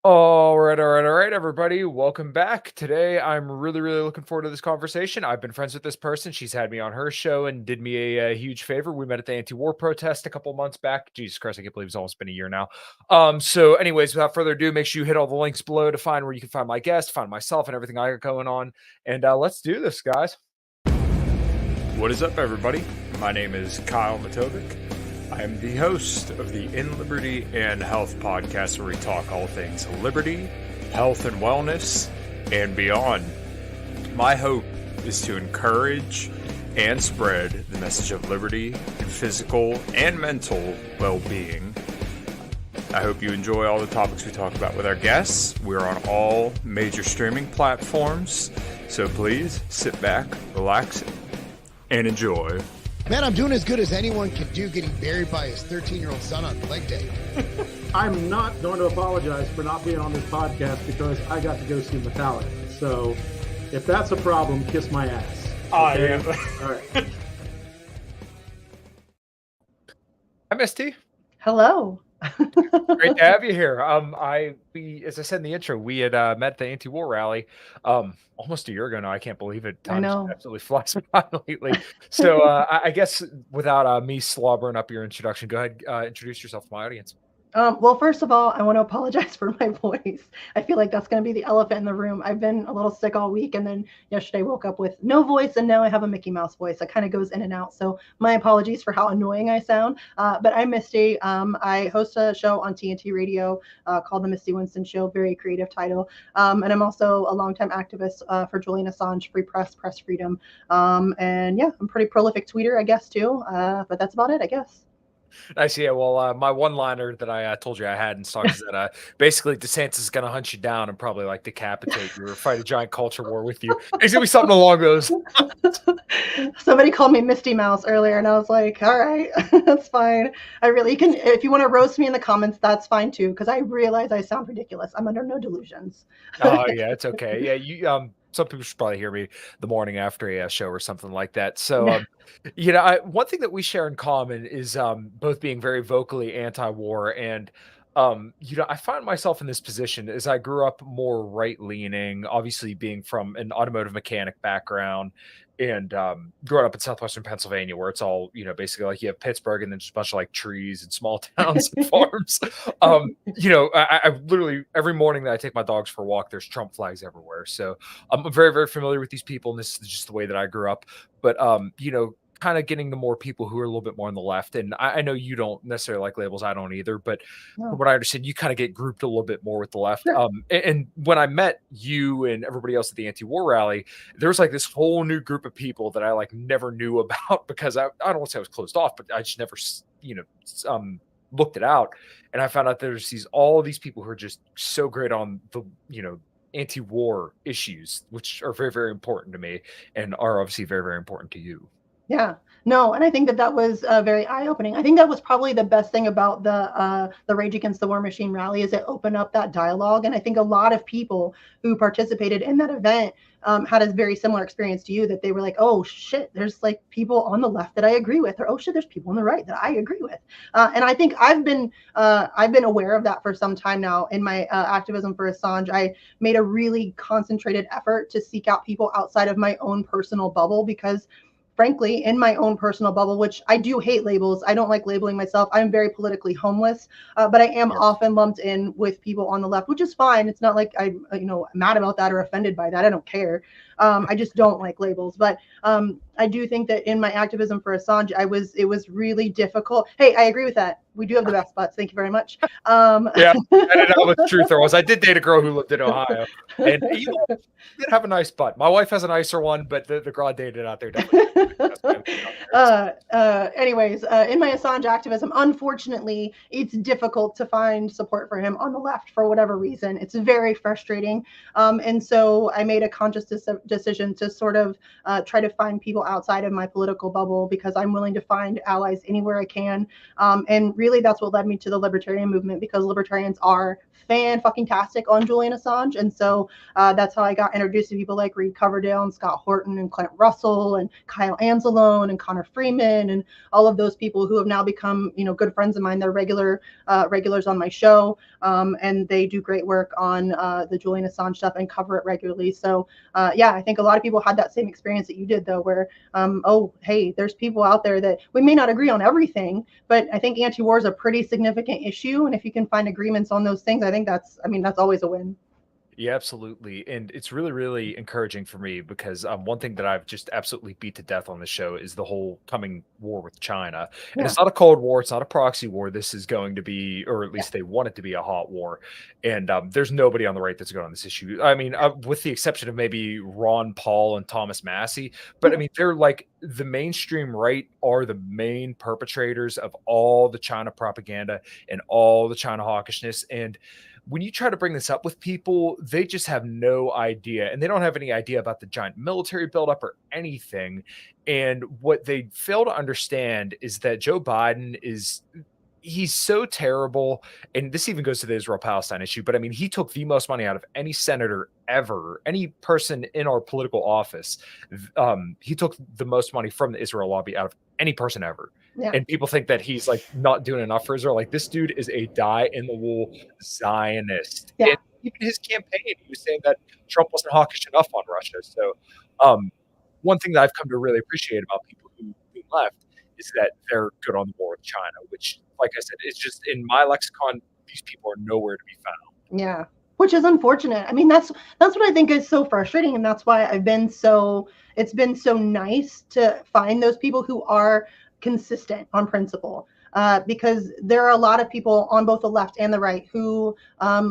All right, everybody. Welcome back. Today, I'm really looking forward to this conversation. I've been friends with this person. She's had me on her show and did me a huge favor. We met at the anti-war protest a couple months back. Jesus Christ, I can't believe it's almost been a year now. So anyways, without further ado, make sure you hit all the links below to find where you can find my guest, find myself, and everything I got going on. And let's do this, guys. What is up, everybody? My name is Kyle Matovic. I am the host of the In Liberty and Health podcast, where we talk all things liberty, health, and wellness, and beyond. My hope is to encourage and spread the message of liberty and physical and mental well-being. I hope you enjoy all the topics we talk about with our guests. We're on all major streaming platforms, so please sit back, relax, and enjoy. Man, I'm doing as good as anyone can do getting buried by his 13-year-old son on leg day. I'm not going to apologize for not being on this podcast because I got to go see Metallica. So if that's a problem, kiss my ass. Okay? All right. Hi, Misty. Hello. Great to have you here. As I said in the intro, we had met at the anti-war rally almost a year ago now. I can't believe it. Time absolutely flies by lately. So I guess without me slobbering up your introduction, go ahead, introduce yourself to my audience. Well, first of all, I want to apologize for my voice. I feel like that's going to be the elephant in the room. I've been a little sick all week, and then yesterday woke up with no voice, and now I have a Mickey Mouse voice. It kind of goes in and out. So my apologies for how annoying I sound. But I'm Misty. I host a show on TNT Radio called The Misty Winston Show, very creative title. And I'm also a longtime activist for Julian Assange, free press freedom. And yeah, I'm a pretty prolific tweeter, I guess, too. But that's about it, I guess. Nice. Yeah. Well, my one-liner that I told you I had in stock is that basically DeSantis is going to hunt you down and probably like decapitate you or fight a giant culture war with you. It's going to be something along those. Somebody called me Misty Mouse earlier, and I was like, all right, that's fine. I really can. If you want to roast me in the comments, that's fine too, because I realize I sound ridiculous. I'm under no delusions. Oh, yeah, it's okay. Yeah, you some people should probably hear me the morning after a show or something like that. So, one thing that we share in common is both being very vocally anti-war. And, I find myself in this position as I grew up more right-leaning, obviously being from an automotive mechanic background and growing up in southwestern Pennsylvania, where it's all, basically like you have Pittsburgh and then just a bunch of like trees and small towns and farms. I literally every morning that I take my dogs for a walk, there's Trump flags everywhere. So I'm very familiar with these people, and this is just the way that I grew up. But kind of getting to more people who are a little bit more on the left. And I know you don't necessarily like labels. I don't either. But from what I understand, you kind of get grouped a little bit more with the left. Sure. And when I met you and everybody else at the anti-war rally, there was like this whole new group of people that I like never knew about, because I don't want to say I was closed off, but I just never, looked it out. And I found out there's all these people who are just so great on the, anti-war issues, which are very important to me and are obviously very important to you. Yeah, no, and I think that was very eye-opening. I think that was probably the best thing about the Rage Against the War Machine rally, is it opened up that dialogue. And I think a lot of people who participated in that event had a very similar experience to you, that they were like, oh shit, there's like people on the left that I agree with, or oh shit, there's people on the right that I agree with. And I think I've been aware of that for some time now. In my activism for Assange, I made a really concentrated effort to seek out people outside of my own personal bubble, because frankly, in my own personal bubble, which I do hate labels, I don't like labeling myself. I'm very politically homeless, but I am often lumped in with people on the left, which is fine. It's not like I'm mad about that or offended by that. I don't care. I just don't like labels. But I do think that in my activism for Assange, it was really difficult. Hey, I agree with that. We do have the best butts. Thank you very much. Yeah, I didn't know what the truth there was. I did date a girl who lived in Ohio, and she did have a nice butt. My wife has a nicer one, but the girl I dated out there definitely. Anyways, in my Assange activism, unfortunately, it's difficult to find support for him on the left for whatever reason. It's very frustrating. And so I made a conscious decision to sort of try to find people outside of my political bubble, because I'm willing to find allies anywhere I can, and really that's what led me to the libertarian movement, because libertarians are fan-fucking-tastic on Julian Assange. And so that's how I got introduced to people like Reed Coverdale and Scott Horton and Clint Russell and Kyle Anzalone and Connor Freeman and all of those people who have now become, good friends of mine. They're regulars on my show, and they do great work on the Julian Assange stuff and cover it regularly. So I think a lot of people had that same experience that you did, though, where hey, there's people out there that we may not agree on everything, but I think anti-war is a pretty significant issue, and if you can find agreements on those things, I think that's always a win. Yeah, absolutely. And it's really, really encouraging for me because one thing that I've just absolutely beat to death on the show is the whole coming war with China. And it's not a cold war. It's not a proxy war. This is going to be, or at least they want it to be, a hot war. And there's nobody on the right that's good on this issue. I mean, with the exception of maybe Ron Paul and Thomas Massey. But I mean, they're like the mainstream right are the main perpetrators of all the China propaganda and all the China hawkishness. And when you try to bring this up with people, they just have no idea, and they don't have any idea about the giant military buildup or anything. And what they fail to understand is that Joe Biden he's so terrible. And this even goes to the Israel-Palestine issue. But I mean, he took the most money out of any senator ever, any person in our political office. He took the most money from the Israel lobby out of any person ever. Yeah. And people think that he's like not doing enough for Israel. Like, this dude is a die-in-the-wool Zionist. Yeah. And even his campaign, he was saying that Trump wasn't hawkish enough on Russia. So one thing that I've come to really appreciate about people who left is that they're good on the war with China, which, like I said, it's just in my lexicon, these people are nowhere to be found. Yeah, which is unfortunate. I mean, that's what I think is so frustrating, and that's why it's been so nice to find those people who are consistent on principle, because there are a lot of people on both the left and the right who,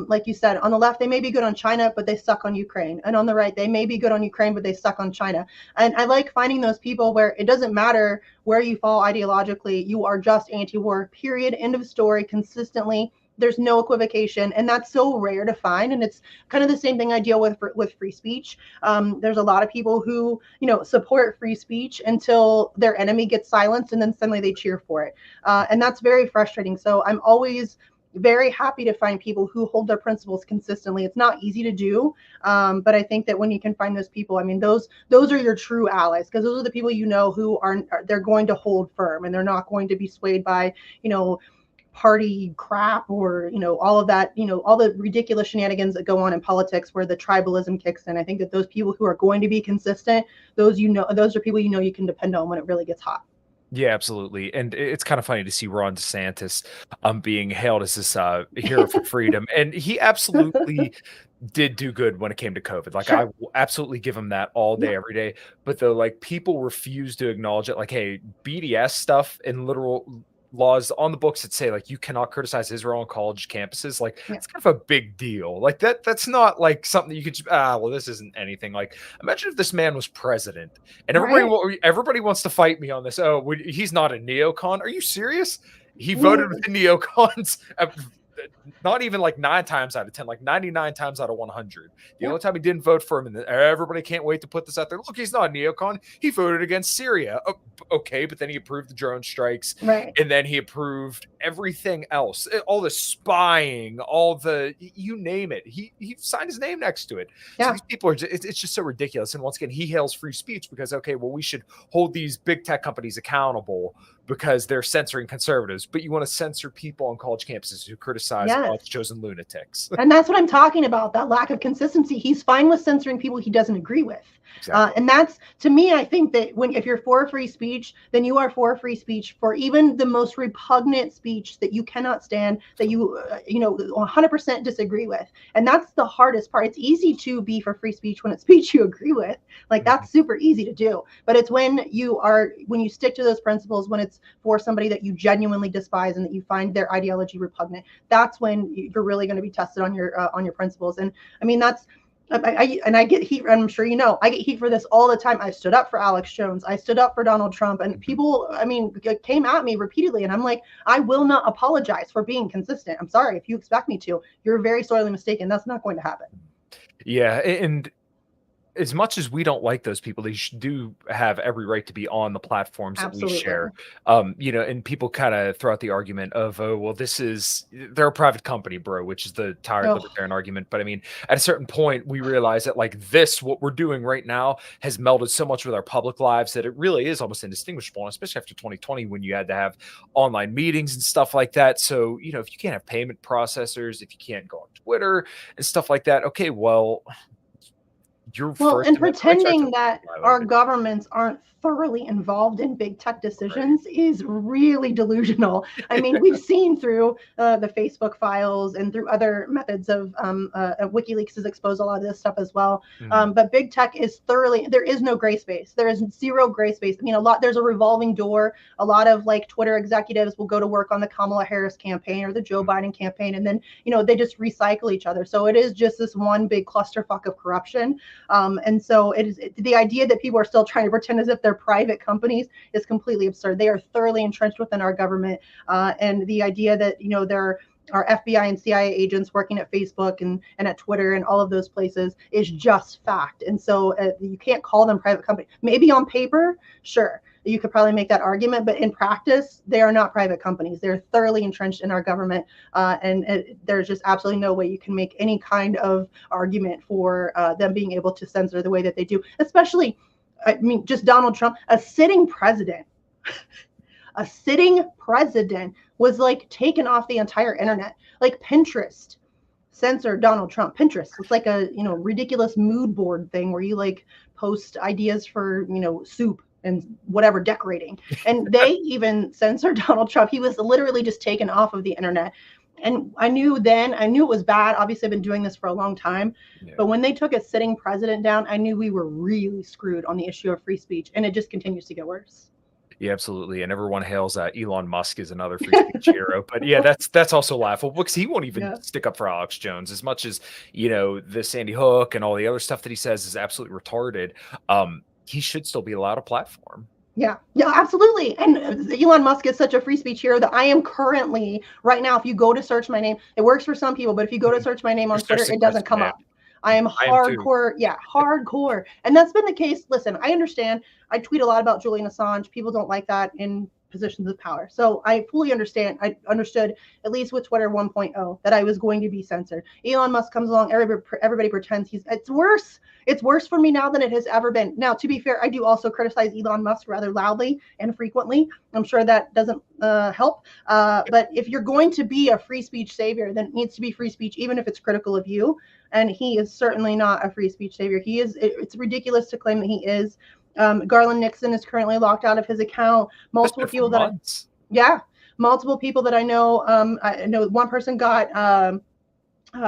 like you said, on the left, they may be good on China, but they suck on Ukraine. And on the right, they may be good on Ukraine, but they suck on China. And I like finding those people where it doesn't matter where you fall ideologically, you are just anti-war, period, end of story, consistently. There's no equivocation, and that's so rare to find. And it's kind of the same thing I deal with free speech. There's a lot of people who, support free speech until their enemy gets silenced, and then suddenly they cheer for it. And that's very frustrating. So I'm always very happy to find people who hold their principles consistently. It's not easy to do, but I think that when you can find those people, I mean, those are your true allies, because those are the people who they're going to hold firm, and they're not going to be swayed by, party crap or all of that, all the ridiculous shenanigans that go on in politics where the tribalism kicks in. I think that those people who are going to be consistent, those are people you can depend on when it really gets hot. Yeah, absolutely. And it's kind of funny to see Ron DeSantis being hailed as this hero for freedom. And he absolutely did do good when it came to COVID. Like, sure. I will absolutely give him that all day, every day. But though, like, people refuse to acknowledge it. Like, hey, BDS stuff and literal laws on the books that say, like, you cannot criticize Israel on college campuses. Like, it's kind of a big deal. Like, that's not like something that you could well, this isn't anything. Like, imagine if this man was president and everybody wants to fight me on this. Oh, he's not a neocon. Are you serious? He voted with the neocons. Not even like 9 times out of 10, like 99 times out of 100. The only time he didn't vote for him, and everybody can't wait to put this out there. Look, he's not a neocon. He voted against Syria. Oh, okay, but then he approved the drone strikes, and then he approved everything else, all the spying, all the you name it. He signed his name next to it. So these people are it's just so ridiculous. And once again, he hails free speech because we should hold these big tech companies accountable because they're censoring conservatives, but you want to censor people on college campuses who criticize God's chosen lunatics. And that's what I'm talking about, that lack of consistency. He's fine with censoring people he doesn't agree with. Exactly. And that's, to me, I think that if you're for free speech, then you are for free speech for even the most repugnant speech that you cannot stand, that you 100% disagree with. And that's the hardest part. It's easy to be for free speech when it's speech you agree with. Like, that's super easy to do. But it's when you stick to those principles, when it's for somebody that you genuinely despise and that you find their ideology repugnant, that's when you're really going to be tested on your principles. And I mean, I get heat. I'm sure I get heat for this all the time. I stood up for Alex Jones. I stood up for Donald Trump, and people, came at me repeatedly. And I'm like, I will not apologize for being consistent. I'm sorry. If you expect me to, you're very sorely mistaken. That's not going to happen. Yeah. And as much as we don't like those people, they do have every right to be on the platforms that we share. And people kind of throw out the argument of, oh, well, they're a private company, bro, which is the tired libertarian argument. But I mean, at a certain point, we realize that like what we're doing right now has melded so much with our public lives that it really is almost indistinguishable, especially after 2020, when you had to have online meetings and stuff like that. So, if you can't have payment processors, if you can't go on Twitter and stuff like that, okay, well, and pretending that our governments aren't thoroughly involved in big tech decisions is really delusional. I mean, we've seen through the Facebook files and through other methods of WikiLeaks has exposed a lot of this stuff as well. But big tech is there is no gray space. There is zero gray space. I mean, there's a revolving door. A lot of like Twitter executives will go to work on the Kamala Harris campaign or the Joe Biden campaign, and then, they just recycle each other. So it is just this one big clusterfuck of corruption. And so the idea that people are still trying to pretend as if they're private companies is completely absurd. They are thoroughly entrenched within our government. And the idea that, there are FBI and CIA agents working at Facebook and at Twitter and all of those places is just fact. And so you can't call them private companies. Maybe on paper, sure, you could probably make that argument, but in practice, they are not private companies. They're thoroughly entrenched in our government, and there's just absolutely no way you can make any kind of argument for them being able to censor the way that they do. Especially, I mean, just Donald Trump, a sitting president. A sitting president was like taken off the entire internet. Like Pinterest censored Donald Trump. Pinterest, it's like a ridiculous mood board thing where you like post ideas for soup and whatever decorating, and they even censored Donald Trump. He was literally just taken off of the internet. And I knew it was bad. Obviously, I've been doing this for a long time. But when they took a sitting president down, I knew we were really screwed on the issue of free speech, and it just continues to get worse. Yeah, absolutely. And everyone hails Elon Musk as another free speech hero. But yeah, that's also laughable because he won't even stick up for Alex Jones as much as, the Sandy Hook and all the other stuff that he says is absolutely retarded. He should still be allowed a platform. Yeah, absolutely. And Elon Musk is such a free speech hero that I am currently right now, if you go to search my name, it works for some people, but if you go to search my name on Twitter, it doesn't come up. I am hardcore. Hardcore. And that's been the case. Listen, I understand. I tweet a lot about Julian Assange. People don't like that in positions of power. So I fully understand. I understood, at least with Twitter 1.0, that I was going to be censored. Elon Musk comes along. Everybody pretends it's worse. It's worse for me now than it has ever been. Now, to be fair, I do also criticize Elon Musk rather loudly and frequently. I'm sure that doesn't help. But if you're going to be a free speech savior, then it needs to be free speech, even if it's critical of you. And he is certainly not a free speech savior. It's ridiculous to claim that he is. Garland Nixon is currently locked out of his account. Multiple people multiple people that I know. I know one person got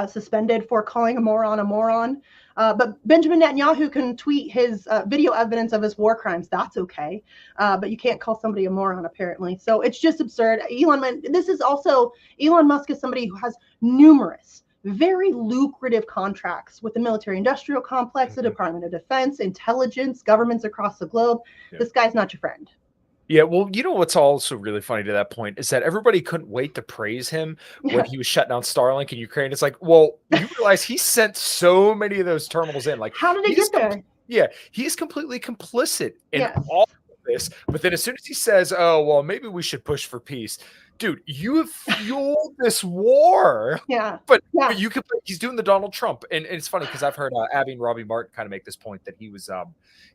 suspended for calling a moron. But Benjamin Netanyahu can tweet his video evidence of his war crimes. That's okay. But you can't call somebody a moron, apparently. So it's just absurd. Elon Musk is somebody who has numerous very lucrative contracts with the military industrial complex, the Department of Defense, intelligence, governments across the globe. This guy's not your friend. Yeah, well, what's also really funny to that point is that everybody couldn't wait to praise him when he was shutting down Starlink in Ukraine. It's like, well, you realize he sent so many of those terminals in. Like, how did he get there? Yeah, he is completely complicit in all of this. But then as soon as he says, oh, well, maybe we should push for peace. Dude, you have fueled this war. But you could. He's doing the Donald Trump, and it's funny because I've heard Abby and Robbie Martin kind of make this point that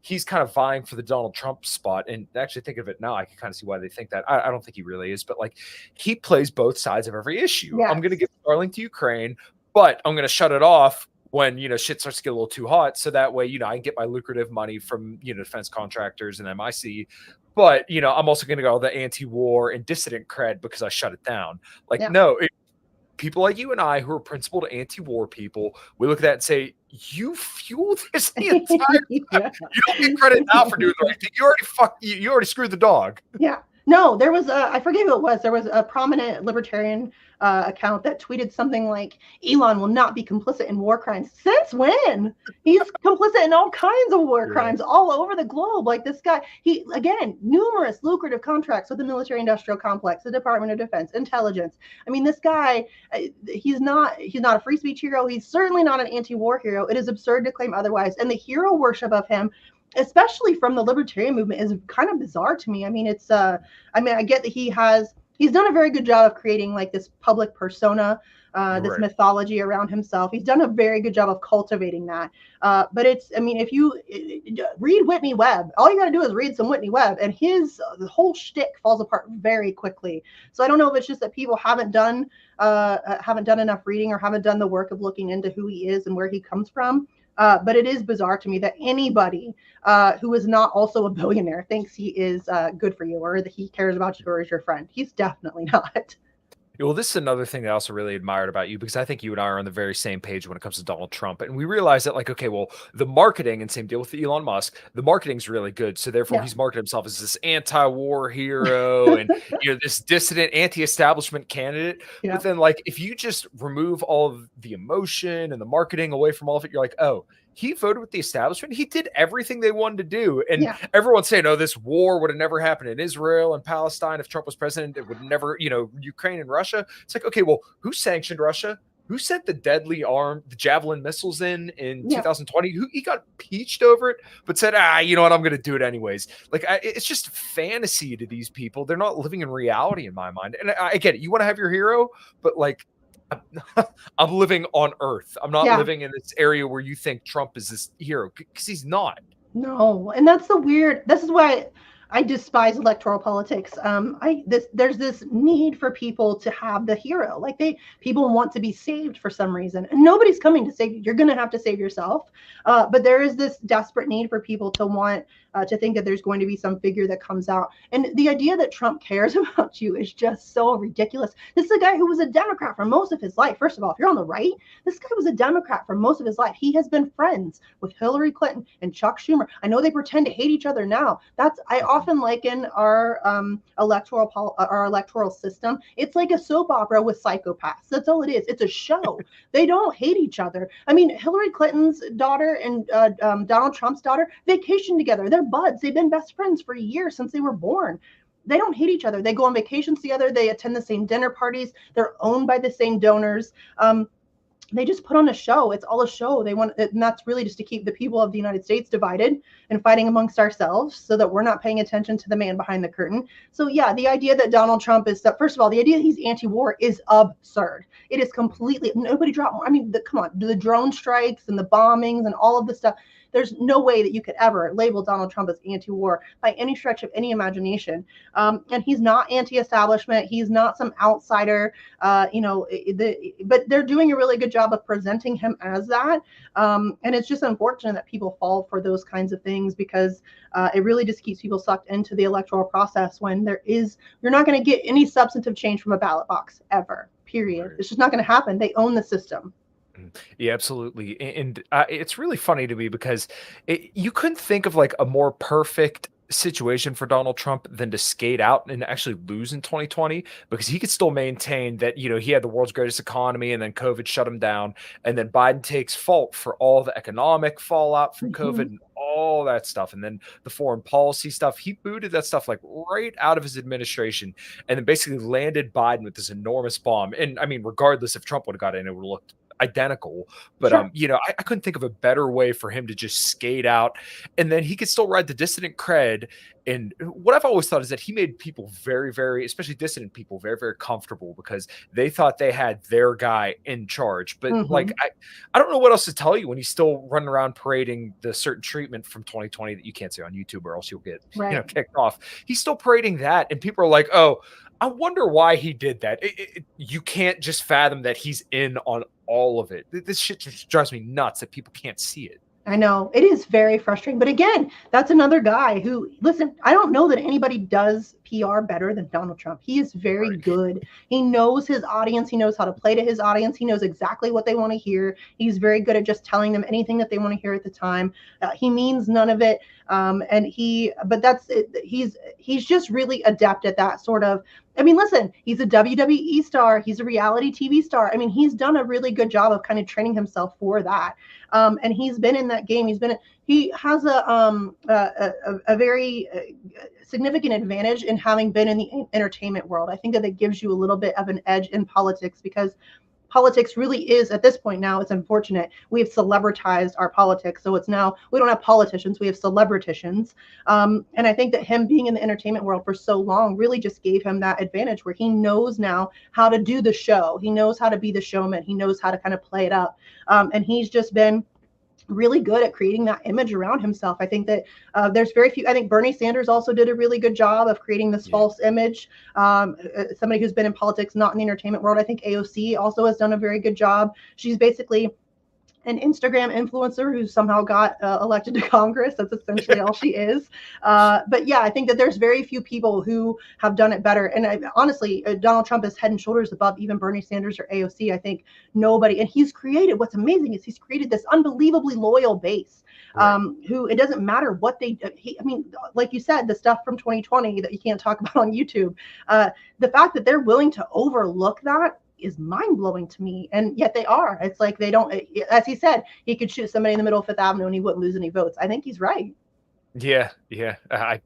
he's kind of vying for the Donald Trump spot. And actually, think of it now, I can kind of see why they think that. I don't think he really is, but like he plays both sides of every issue. I'm going to give Starlink to Ukraine, but I'm going to shut it off when shit starts to get a little too hot, so that way I can get my lucrative money from defense contractors and MIC. But, I'm also going to go the anti-war and dissident cred because I shut it down. People like you and I who are principled anti-war people, we look at that and say, you fueled this the entire time. You don't get credit now for doing the right thing. You already screwed the dog. Yeah. No, there was I forget who it was. There was a prominent libertarian account that tweeted something like, Elon will not be complicit in war crimes. Since when? He's complicit in all kinds of war crimes all over the globe. Like this guy, he, again, numerous lucrative contracts with the military industrial complex, the Department of Defense, intelligence. I mean, this guy, he's not a free speech hero. He's certainly not an anti-war hero. It is absurd to claim otherwise. And the hero worship of him, especially from the libertarian movement, is kind of bizarre to me. I mean, it's I get that he's done a very good job of creating like this public persona, this mythology around himself. He's done a very good job of cultivating that. But it's, I mean, if you read Whitney Webb, all you got to do is read some Whitney Webb, and the whole shtick falls apart very quickly. So I don't know if it's just that people haven't done enough reading or haven't done the work of looking into who he is and where he comes from. But it is bizarre to me that anybody who is not also a billionaire thinks he is good for you, or that he cares about you or is your friend. He's definitely not. Well, this is another thing that I also really admired about you, because I think you and I are on the very same page when it comes to Donald Trump. And we realize that, like, okay, well, the marketing, and same deal with Elon Musk, the marketing's really good. So therefore he's marketed himself as this anti-war hero and, this dissident anti-establishment candidate. Yeah. But then, like, if you just remove all of the emotion and the marketing away from all of it, you're like, oh, he voted with the establishment. He did everything they wanted to do. And everyone's saying, oh, this war would have never happened in Israel and Palestine if Trump was president. It would never, Ukraine and Russia. It's like, okay, well, who sanctioned Russia? Who sent the the Javelin missiles in 2020? He got impeached over it, but said, you know what, I'm going to do it anyways. Like, it's just fantasy to these people. They're not living in reality in my mind. And I get it. You want to have your hero, but like, I'm living on Earth. I'm not living in this area where you think Trump is this hero, because he's not. No, and this is why I despise electoral politics. There's this need for people to have the hero. Like people want to be saved for some reason, and nobody's coming to save you. You're going to have to save yourself. But there is this desperate need for people to want to think that there's going to be some figure that comes out. And the idea that Trump cares about you is just so ridiculous. This is a guy who was a Democrat for most of his life. First of all, if you're on the right, this guy was a Democrat for most of his life. He has been friends with Hillary Clinton and Chuck Schumer. I know they pretend to hate each other now. I often liken our electoral system. It's like a soap opera with psychopaths. That's all it is. It's a show. They don't hate each other. I mean, Hillary Clinton's daughter and Donald Trump's daughter vacation together. They're buds. They've been best friends for years, since they were born. They don't hate each other. They go on vacations together. They attend the same dinner parties. They're owned by the same donors. They just put on a show. It's all a show. And that's really just to keep the people of the United States divided and fighting amongst ourselves, so that we're not paying attention to the man behind the curtain. So yeah, the idea that Donald Trump first of all, the idea that he's anti-war is absurd. It is completely, nobody dropped more. I mean, come on, the drone strikes and the bombings and all of this stuff. There's no way that you could ever label Donald Trump as anti-war by any stretch of any imagination. And he's not anti-establishment. He's not some outsider, but they're doing a really good job of presenting him as that. And it's just unfortunate that people fall for those kinds of things, because it really just keeps people sucked into the electoral process when you're not going to get any substantive change from a ballot box ever, period. It's just not going to happen. They own the system. Yeah, absolutely. And it's really funny to me, because you couldn't think of like a more perfect situation for Donald Trump than to skate out and actually lose in 2020, because he could still maintain that, he had the world's greatest economy, and then COVID shut him down. And then Biden takes fault for all the economic fallout from COVID and all that stuff. And then the foreign policy stuff, he booted that stuff like right out of his administration, and then basically landed Biden with this enormous bomb. And I mean, regardless if Trump would have got in, it would have looked identical, but I couldn't think of a better way for him to just skate out, and then he could still ride the dissident cred. And what I've always thought is that he made people very, very, especially dissident people, very, very comfortable, because they thought they had their guy in charge. But like, I don't know what else to tell you when he's still running around parading the certain treatment from 2020 that you can't say on YouTube, or else you'll get kicked off. He's still parading that, and people are like, oh, I wonder why he did that. You can't just fathom that he's in on all of it. This shit just drives me nuts that people can't see it. I know, it is very frustrating. But again, that's another guy who, listen, I don't know that anybody does PR better than Donald Trump. He is very good. He knows his audience. He knows how to play to his audience. He knows exactly what they want to hear. He's very good at just telling them anything that they want to hear at the time. He means none of it. He's just really adept at that sort of I mean, listen, he's a WWE star. He's a reality TV star. I mean, he's done a really good job of kind of training himself for that. And he's been in that game. He has a very significant advantage in having been in the entertainment world. I think that gives you a little bit of an edge in politics, because politics really is, at this point now, it's unfortunate, we have celebritized our politics. So it's now, we don't have politicians, we have celebriticians. And I think that him being in the entertainment world for so long really just gave him that advantage, where he knows now how to do the show. He knows how to be the showman. He knows how to kind of play it up. And he's just been really good at creating that image around himself. I think that there's very few. I think Bernie Sanders also did a really good job of creating this false image. Somebody who's been in politics, not in the entertainment world. I think AOC also has done a very good job. She's basically an Instagram influencer who somehow got elected to Congress. That's essentially all she is. But yeah, I think that there's very few people who have done it better. And honestly, Donald Trump is head and shoulders above even Bernie Sanders or AOC. I think nobody, and what's amazing is he's created this unbelievably loyal base. Who, it doesn't matter what I mean, like you said, the stuff from 2020 that you can't talk about on YouTube, the fact that they're willing to overlook that is mind-blowing to me, and yet they are. It's like they don't, as he said, he could shoot somebody in the middle of Fifth Avenue and he wouldn't lose any votes. I think he's right. Yeah. And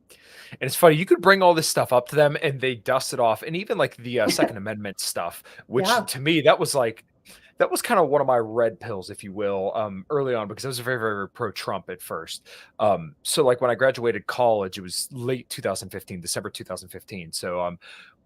it's funny, you could bring all this stuff up to them and they dust it off. And even like the Second Amendment stuff, which to me, that was kind of one of my red pills, if you will, early on, because I was very, very pro-Trump at first. So like when I graduated college, it was late 2015, December 2015. So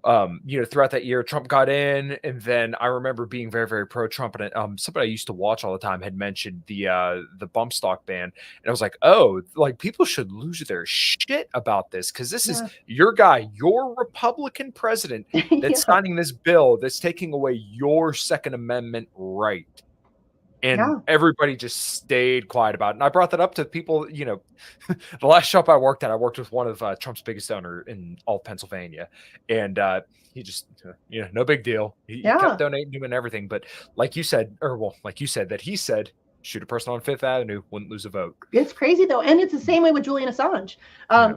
throughout that year, Trump got in, and then I remember being very, very pro-Trump. And somebody I used to watch all the time had mentioned the bump stock ban, and I was like, oh, like people should lose their shit about this, because this is your guy, your Republican president that's signing this bill that's taking away your Second Amendment right. And everybody just stayed quiet about it. And I brought that up to people, the last shop I worked at, I worked with one of Trump's biggest donor in all of Pennsylvania. And he just, no big deal. He kept donating to him and everything. But like you said, that he said, shoot a person on Fifth Avenue, wouldn't lose a vote. It's crazy, though. And it's the same way with Julian Assange.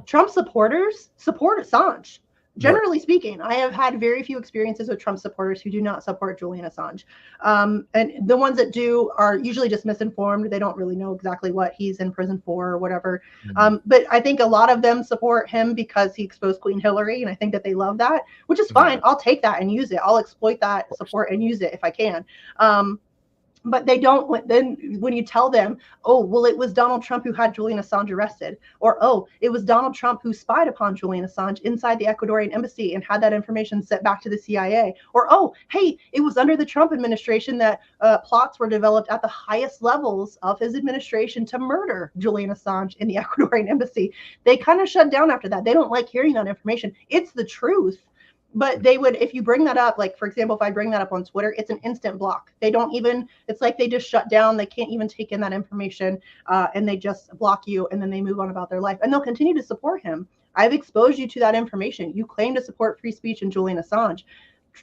Trump supporters support Assange. Generally speaking, I have had very few experiences with Trump supporters who do not support Julian Assange. And the ones that do are usually just misinformed. They don't really know exactly what he's in prison for or whatever. But I think a lot of them support him because he exposed Queen Hillary. And I think that they love that, which is fine. I'll take that and use it. I'll exploit that support and use it if I can. But they don't. Then when you tell them, oh, well, it was Donald Trump who had Julian Assange arrested, or, oh, it was Donald Trump who spied upon Julian Assange inside the Ecuadorian embassy and had that information sent back to the CIA, or, oh, hey, it was under the Trump administration that plots were developed at the highest levels of his administration to murder Julian Assange in the Ecuadorian embassy. They kind of shut down after that. They don't like hearing that information. It's the truth. But they would, if you bring that up, like, for example, if I bring that up on Twitter, it's an instant block. They don't even, it's like they just shut down. They can't even take in that information, and they just block you, and then they move on about their life. And they'll continue to support him. I've exposed you to that information. You claim to support free speech and Julian Assange.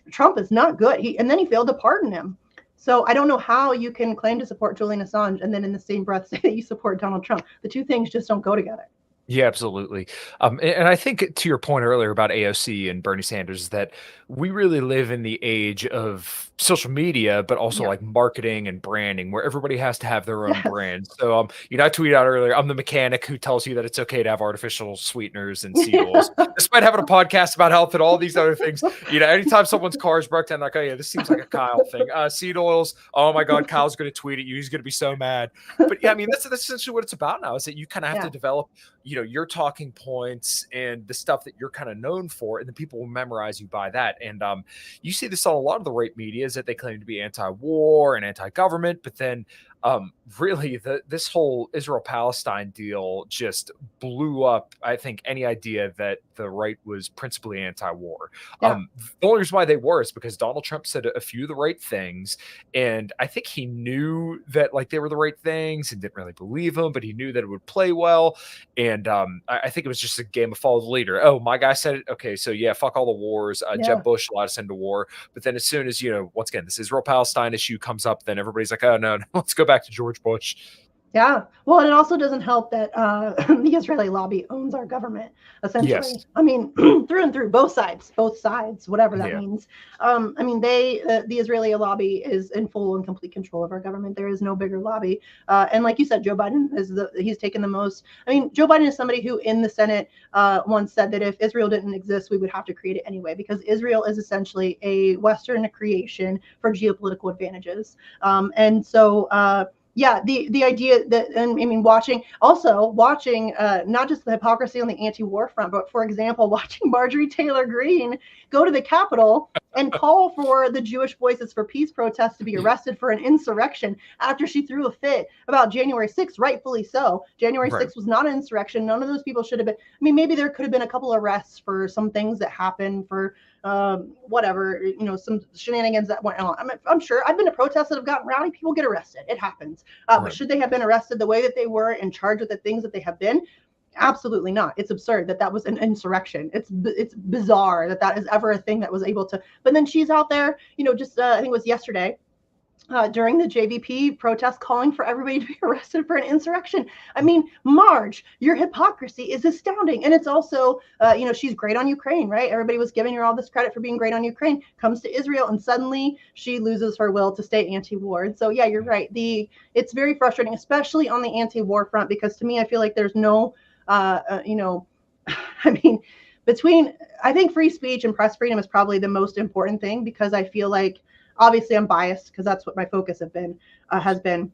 Trump is not good. And then he failed to pardon him. So I don't know how you can claim to support Julian Assange and then in the same breath say that you support Donald Trump. The two things just don't go together. Yeah, absolutely. And I think to your point earlier about AOC and Bernie Sanders, that we really live in the age of social media, but also like marketing and branding, where everybody has to have their own brand. So, I tweeted out earlier, I'm the mechanic who tells you that it's okay to have artificial sweeteners and seed oils, despite having a podcast about health and all these other things. Anytime someone's car is broke down, like, oh yeah, this seems like a Kyle thing. Seed oils. Oh my God, Kyle's going to tweet at you. He's going to be so mad. But yeah, I mean, that's essentially what it's about now, is that you kind of have to develop, your talking points and the stuff that you're kind of known for, and then people will memorize you by that. And you see this on a lot of the right media, is that they claim to be anti-war and anti-government, but then really this whole Israel-Palestine deal just blew up, I think, any idea that the right was principally anti-war. The only reason why they were is because Donald Trump said a few of the right things, and I think he knew that like they were the right things and didn't really believe them, but he knew that it would play well. And I think it was just a game of follow the leader. Oh, my guy said it. Okay, so yeah, fuck all the wars. Jeb Bush allowed us into war. But then as soon as, once again, this Israel-Palestine issue comes up, then everybody's like, oh, no, let's go back to George Bush. Yeah. Well, and it also doesn't help that the Israeli lobby owns our government, essentially. Yes. I mean, through and through, both sides, whatever that Yeah. means. I mean, the Israeli lobby is in full and complete control of our government. There is no bigger lobby. And like you said, Joe Biden he's taken the most. I mean, Joe Biden is somebody who in the Senate once said that if Israel didn't exist, we would have to create it anyway, because Israel is essentially a Western creation for geopolitical advantages. And so, yeah, the idea that, and I mean, watching not just the hypocrisy on the anti-war front, but for example, watching Marjorie Taylor Greene go to the Capitol and call for the Jewish Voices for Peace protests to be arrested for an insurrection after she threw a fit about January 6th, rightfully so. January 6th was not an insurrection. None of those people should have been. I mean, maybe there could have been a couple arrests for some things that happened, for whatever, some shenanigans that went on. I'm sure I've been to protests that have gotten rowdy. People get arrested. It happens. But should they have been arrested the way that they were and charged with the things that they have been? Absolutely not. It's absurd that was an insurrection. It's bizarre that is ever a thing that was able to. But then she's out there, just I think it was yesterday, during the JVP protest, calling for everybody to be arrested for an insurrection. I mean, Marge, your hypocrisy is astounding. And it's also, she's great on Ukraine, right? Everybody was giving her all this credit for being great on Ukraine, comes to Israel, and suddenly she loses her will to stay anti-war. And so, yeah, you're right. It's very frustrating, especially on the anti-war front, because to me, I feel like there's no, I mean, I think free speech and press freedom is probably the most important thing, because I feel like, obviously I'm biased because that's what my focus has been.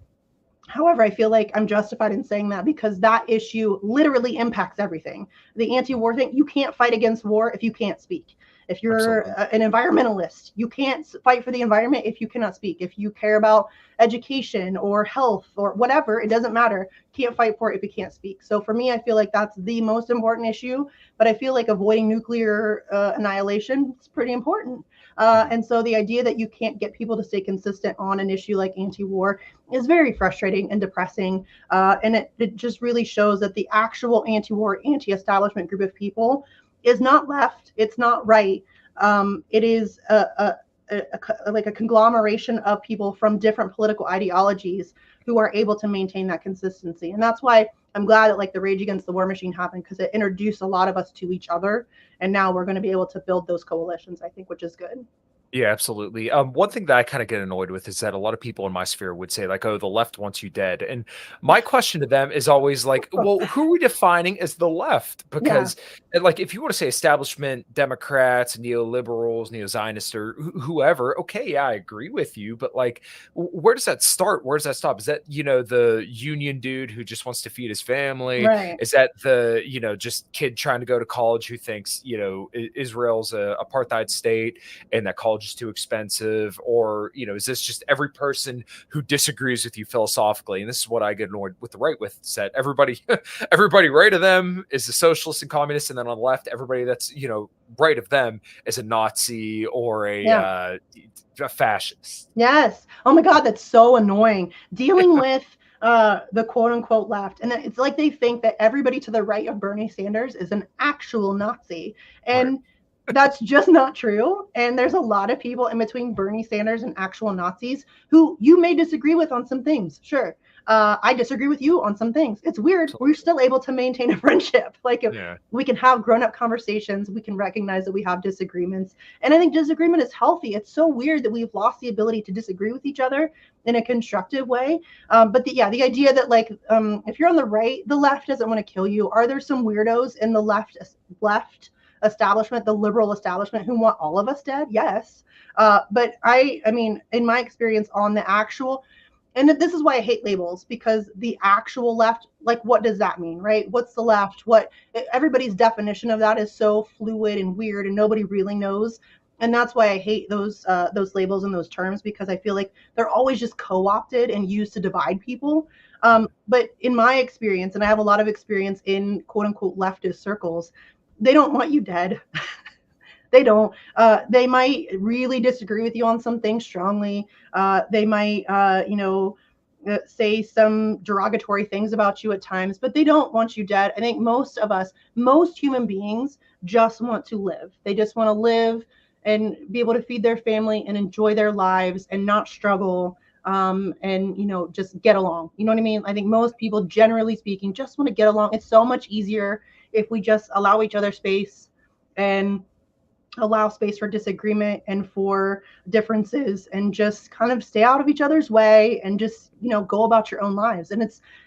However, I feel like I'm justified in saying that, because that issue literally impacts everything. The anti-war thing, you can't fight against war if you can't speak. If you're an environmentalist, you can't fight for the environment if you cannot speak. If you care about education or health or whatever, it doesn't matter. You can't fight for it if you can't speak. So for me, I feel like that's the most important issue. But I feel like avoiding nuclear annihilation is pretty important. And so the idea that you can't get people to stay consistent on an issue like anti-war is very frustrating and depressing. And it just really shows that the actual anti-war, anti-establishment group of people is not left. It's not right. It is like a conglomeration of people from different political ideologies who are able to maintain that consistency. And that's why I'm glad that the Rage Against the War Machine happened, because it introduced a lot of us to each other. And now we're going to be able to build those coalitions, I think, which is good. Yeah, absolutely. One thing that I kind of get annoyed with is that a lot of people in my sphere would say, like, oh, the left wants you dead. And my question to them is always like, well, who are we defining as the left? Because if you want to say establishment, Democrats, neoliberals, neo-Zionists, or whoever, okay, yeah, I agree with you. But where does that start? Where does that stop? Is that, the union dude who just wants to feed his family? Right. Is that the, just kid trying to go to college who thinks, Israel's a apartheid state and that college is too expensive? Or is this just every person who disagrees with you philosophically? And this is what I get annoyed with the right with, is that everybody right of them is a socialist and communist, and then on the left, everybody that's right of them is a Nazi or a fascist. Yes. Oh my God, that's so annoying. Dealing with the quote unquote left. And it's like they think that everybody to the right of Bernie Sanders is an actual Nazi. And that's just not true. And there's a lot of people in between Bernie Sanders and actual Nazis who you may disagree with on some things. Sure. I disagree with you on some things. It's weird. We're still able to maintain a friendship. We can have grown-up conversations. We can recognize that we have disagreements. And I think disagreement is healthy. It's so weird that we've lost the ability to disagree with each other in a constructive way. But the idea that if you're on the right, the left doesn't want to kill you. Are there some weirdos in the left establishment, the liberal establishment, who want all of us dead? Yes. But I mean, in my experience on the actual, and this is why I hate labels, because the actual left, what does that mean, right? What's the left? Everybody's definition of that is so fluid and weird, and nobody really knows. And that's why I hate those labels and those terms, because I feel like they're always just co-opted and used to divide people. But in my experience, and I have a lot of experience in quote unquote leftist circles, they don't want you dead. They don't. They might really disagree with you on some things strongly. They might, say some derogatory things about you at times, but they don't want you dead. I think most human beings just want to live. They just want to live and be able to feed their family and enjoy their lives and not struggle and just get along. You know what I mean? I think most people, generally speaking, just want to get along. It's so much easier if we just allow each other space and allow space for disagreement and for differences, and just kind of stay out of each other's way and just go about your own lives. And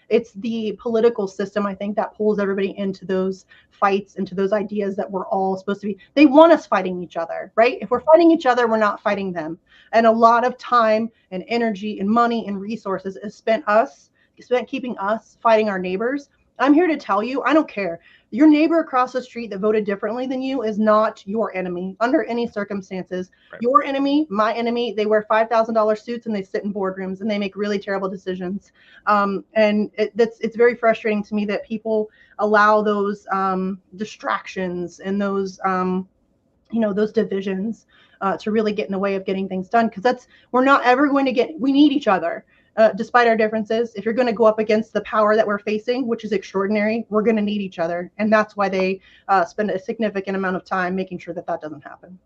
it's the political system, I think, that pulls everybody into those fights, into those ideas that we're all supposed to be. They want us fighting each other, right? If we're fighting each other, we're not fighting them. And a lot of time and energy and money and resources is spent keeping us fighting our neighbors. I'm here to tell you, I don't care. Your neighbor across the street that voted differently than you is not your enemy under any circumstances. Right. Your enemy, my enemy, they wear $5,000 suits and they sit in boardrooms and they make really terrible decisions. And it's very frustrating to me that people allow those distractions and those those divisions to really get in the way of getting things done. Because we're not ever going to we need each other. Despite our differences, if you're going to go up against the power that we're facing, which is extraordinary, we're going to need each other. And that's why they spend a significant amount of time making sure that doesn't happen.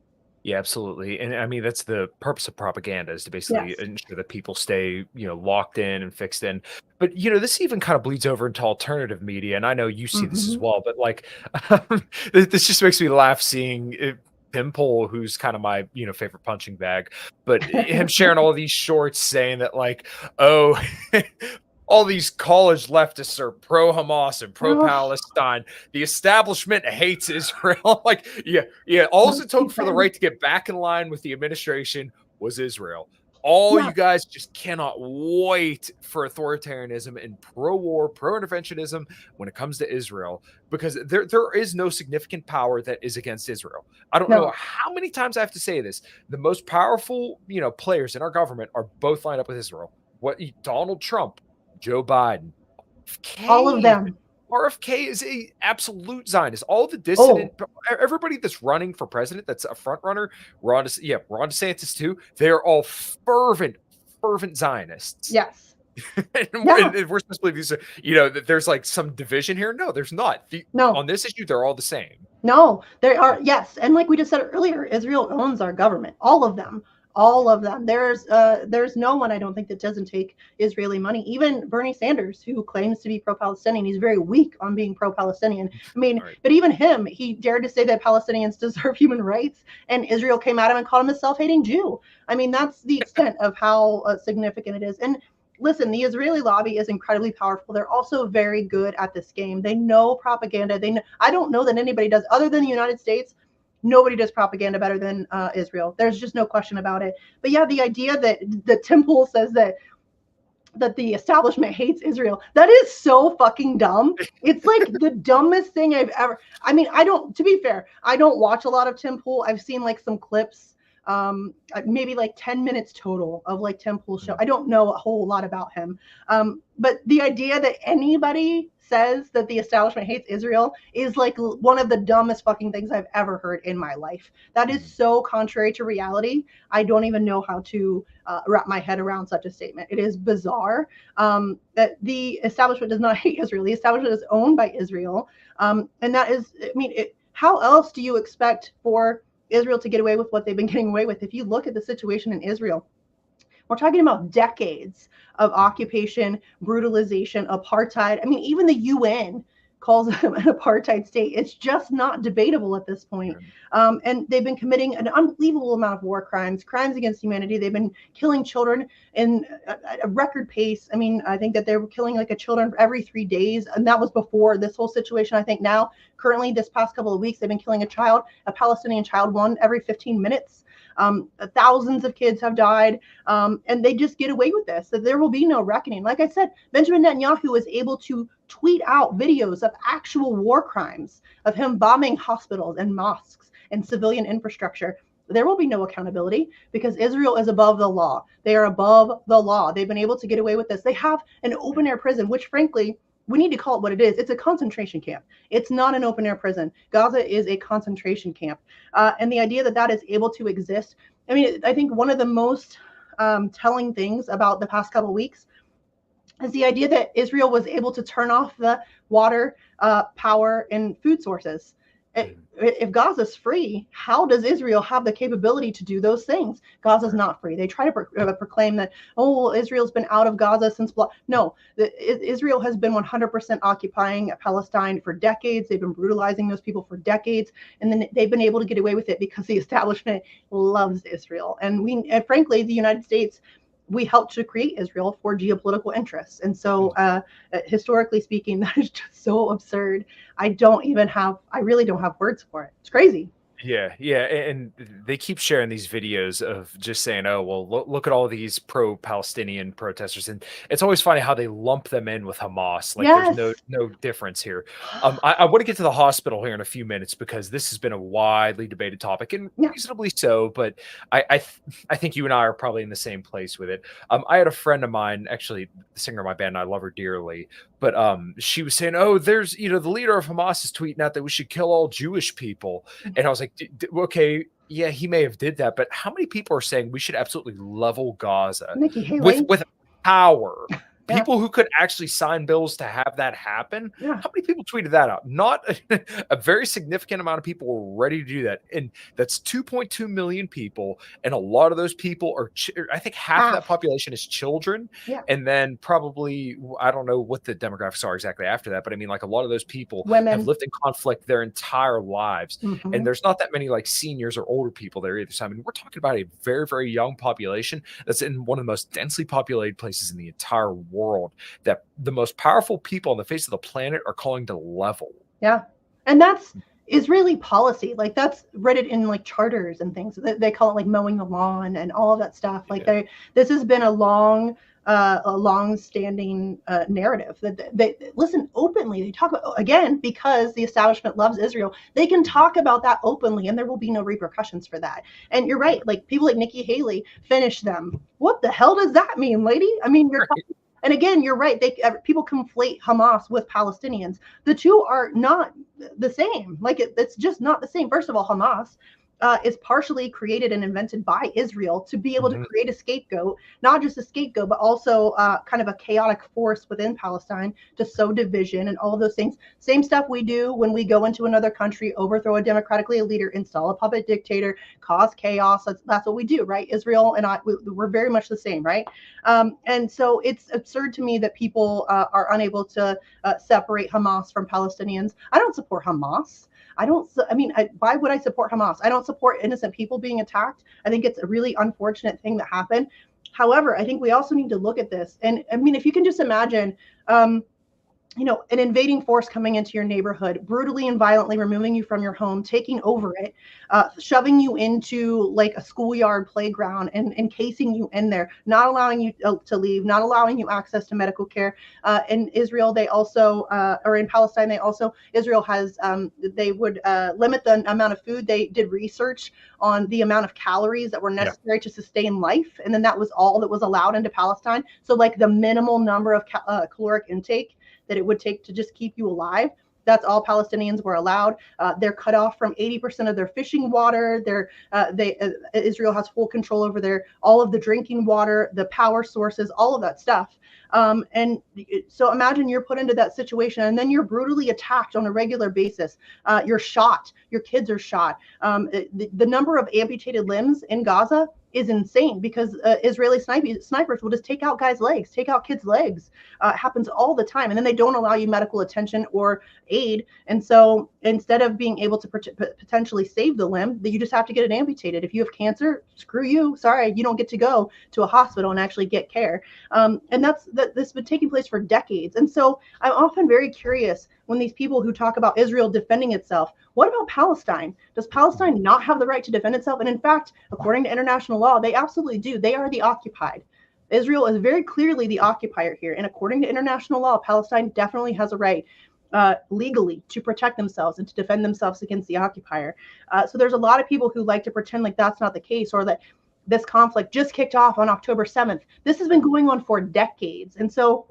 Yeah, absolutely. And I mean, that's the purpose of propaganda, is to basically ensure that people stay, locked in and fixed in. But, this even kind of bleeds over into alternative media. And I know you see this as well, but like, this just makes me laugh seeing it. Pimple, who's kind of my favorite punching bag, but him sharing all these shorts saying that like, oh, all these college leftists are pro Hamas and pro Palestine. The establishment hates Israel. Like, yeah. All it took for the right to get back in line with the administration was Israel. You guys just cannot wait for authoritarianism and pro-war, pro-interventionism when it comes to Israel, because there is no significant power that is against Israel. I don't know how many times I have to say this. The most powerful, players in our government are both lined up with Israel. Donald Trump, Joe Biden, all of them. RFK is a absolute Zionist. All the dissident, everybody that's running for president, that's a front runner, Ron DeSantis too. They're all fervent Zionists. Yes. and we're supposed to believe that there's like some division here. No, there's not. On this issue, they're all the same. No, they are. Yes. And like we just said earlier, Israel owns our government. All of them. There's no one, I don't think, that doesn't take Israeli money. Even Bernie Sanders, who claims to be pro-Palestinian, he's very weak on being pro-Palestinian. I mean, but even him, he dared to say that Palestinians deserve human rights, and Israel came at him and called him a self-hating Jew. I mean, that's the extent of how significant it is. And listen, the Israeli lobby is incredibly powerful. They're also very good at this game. They know propaganda. I don't know that anybody does, other than the United States. Nobody does propaganda better than Israel. There's just no question about it. But yeah, the idea that the Temple says that the establishment hates Israel, that is so fucking dumb. It's like the dumbest thing I've ever. I mean, to be fair, I don't watch a lot of Temple. I've seen like some clips, maybe like 10 minutes total of like Temple show. I don't know a whole lot about him. But the idea that anybody says that the establishment hates Israel is like one of the dumbest fucking things I've ever heard in my life. That is so contrary to reality. I don't even know how to wrap my head around such a statement. It is bizarre that the establishment does not hate Israel. The establishment is owned by Israel. And that is, I mean, how else do you expect for Israel to get away with what they've been getting away with? If you look at the situation in Israel, we're talking about decades of occupation, brutalization, apartheid. I mean, even the UN calls them an apartheid state. It's just not debatable at this point. And they've been committing an unbelievable amount of war crimes against humanity. They've been killing children in a record pace. I mean, I think that they were killing like a children every 3 days. And that was before this whole situation. I think now, currently, this past couple of weeks, they've been killing a Palestinian child, one every 15 minutes. Thousands of kids have died, and they just get away with this. So there will be no reckoning. Like I said, Benjamin Netanyahu was able to tweet out videos of actual war crimes, of him bombing hospitals and mosques and civilian infrastructure. There will be no accountability because Israel is above the law. They are above the law. They've been able to get away with this. They have an open air prison, which frankly, we need to call it what it is. It's a concentration camp. It's not an open air prison. Gaza is a concentration camp. And the idea that is able to exist. I mean, I think one of the most telling things about the past couple of weeks is the idea that Israel was able to turn off the water, power, and food sources. If Gaza's free, how does Israel have the capability to do those things? Gaza's not free. They try to proclaim that, oh, well, Israel's been out of Gaza since. No, Israel has been 100% occupying Palestine for decades. They've been brutalizing those people for decades, and then they've been able to get away with it because the establishment loves Israel. And frankly, the United States, we helped to create Israel for geopolitical interests. And so historically speaking, that is just so absurd. I really don't have words for it. It's crazy. Yeah, and they keep sharing these videos of just saying, "Oh, well, look at all these pro-Palestinian protesters," and it's always funny how they lump them in with Hamas. Like, there's no difference here. I want to get to the hospital here in a few minutes because this has been a widely debated topic, and reasonably so. But I think you and I are probably in the same place with it. I had a friend of mine, actually, the singer of my band, and I love her dearly, but she was saying, "Oh, there's the leader of Hamas is tweeting out that we should kill all Jewish people," and I was like, okay, yeah, he may have did that, but how many people are saying we should absolutely level Gaza with power? People who could actually sign bills to have that happen. How many people tweeted that out? Not a very significant amount of people were ready to do that. And that's 2.2 million people. And a lot of those people are, I think half of that population is children. And then probably, I don't know what the demographics are exactly after that, but I mean, like a lot of those people have lived in conflict their entire lives. And there's not that many like seniors or older people there either. So I mean, we're talking about a very, very young population that's in one of the most densely populated places in the entire world that the most powerful people on the face of the planet are calling to level. And that's Israeli policy. Like, that's written in like charters and things. They call it like mowing the lawn and all of that stuff. Like, this has been a long-standing narrative that they listen openly. They talk about, again, because the establishment loves Israel, they can talk about that openly and there will be no repercussions for that. And you're right, like people like Nikki Haley, finish them. What the hell does that mean, lady? I mean, you're talking. And again, you're right. People conflate Hamas with Palestinians. The two are not the same. Like, it's just not the same. First of all, Hamas is partially created and invented by Israel to be able to create a scapegoat, not just a scapegoat, but also kind of a chaotic force within Palestine to sow division and all of those things. Same stuff we do when we go into another country, overthrow a democratically elected leader, install a puppet dictator, cause chaos. That's what we do, right? Israel and we're very much the same, right? And so it's absurd to me that people are unable to separate Hamas from Palestinians. I don't support Hamas. Why would I support Hamas? I don't support innocent people being attacked. I think it's a really unfortunate thing that happened. However, I think we also need to look at this. And I mean, if you can just imagine, an invading force coming into your neighborhood, brutally and violently removing you from your home, taking over it, shoving you into like a schoolyard playground and encasing you in there, not allowing you to leave, not allowing you access to medical care. In Israel, they also, or in Palestine, Israel has, they would limit the amount of food. They did research on the amount of calories that were necessary to sustain life. And then that was all that was allowed into Palestine. So like the minimal number of caloric intake that it would take to just keep you alive. That's all Palestinians were allowed. They're cut off from 80% of their fishing water. Israel has full control over all of the drinking water, the power sources, all of that stuff. And so imagine you're put into that situation and then you're brutally attacked on a regular basis. You're shot. Your kids are shot. The number of amputated limbs in Gaza is insane because Israeli snipers will just take out guys' legs, take out kids' legs. It happens all the time. And then they don't allow you medical attention or aid. And so instead of being able to potentially save the limb, you just have to get it amputated. If you have cancer, screw you. Sorry, you don't get to go to a hospital and actually get care. And this has been taking place for decades. And so I'm often very curious when these people who talk about Israel defending itself, what about Palestine? Does Palestine not have the right to defend itself? And in fact, according to international law, they absolutely do. They are the occupied. Israel is very clearly the occupier here. And according to international law, Palestine definitely has a right legally to protect themselves and to defend themselves against the occupier. So there's a lot of people who like to pretend like that's not the case, or that this conflict just kicked off on October 7th. This has been going on for decades. And so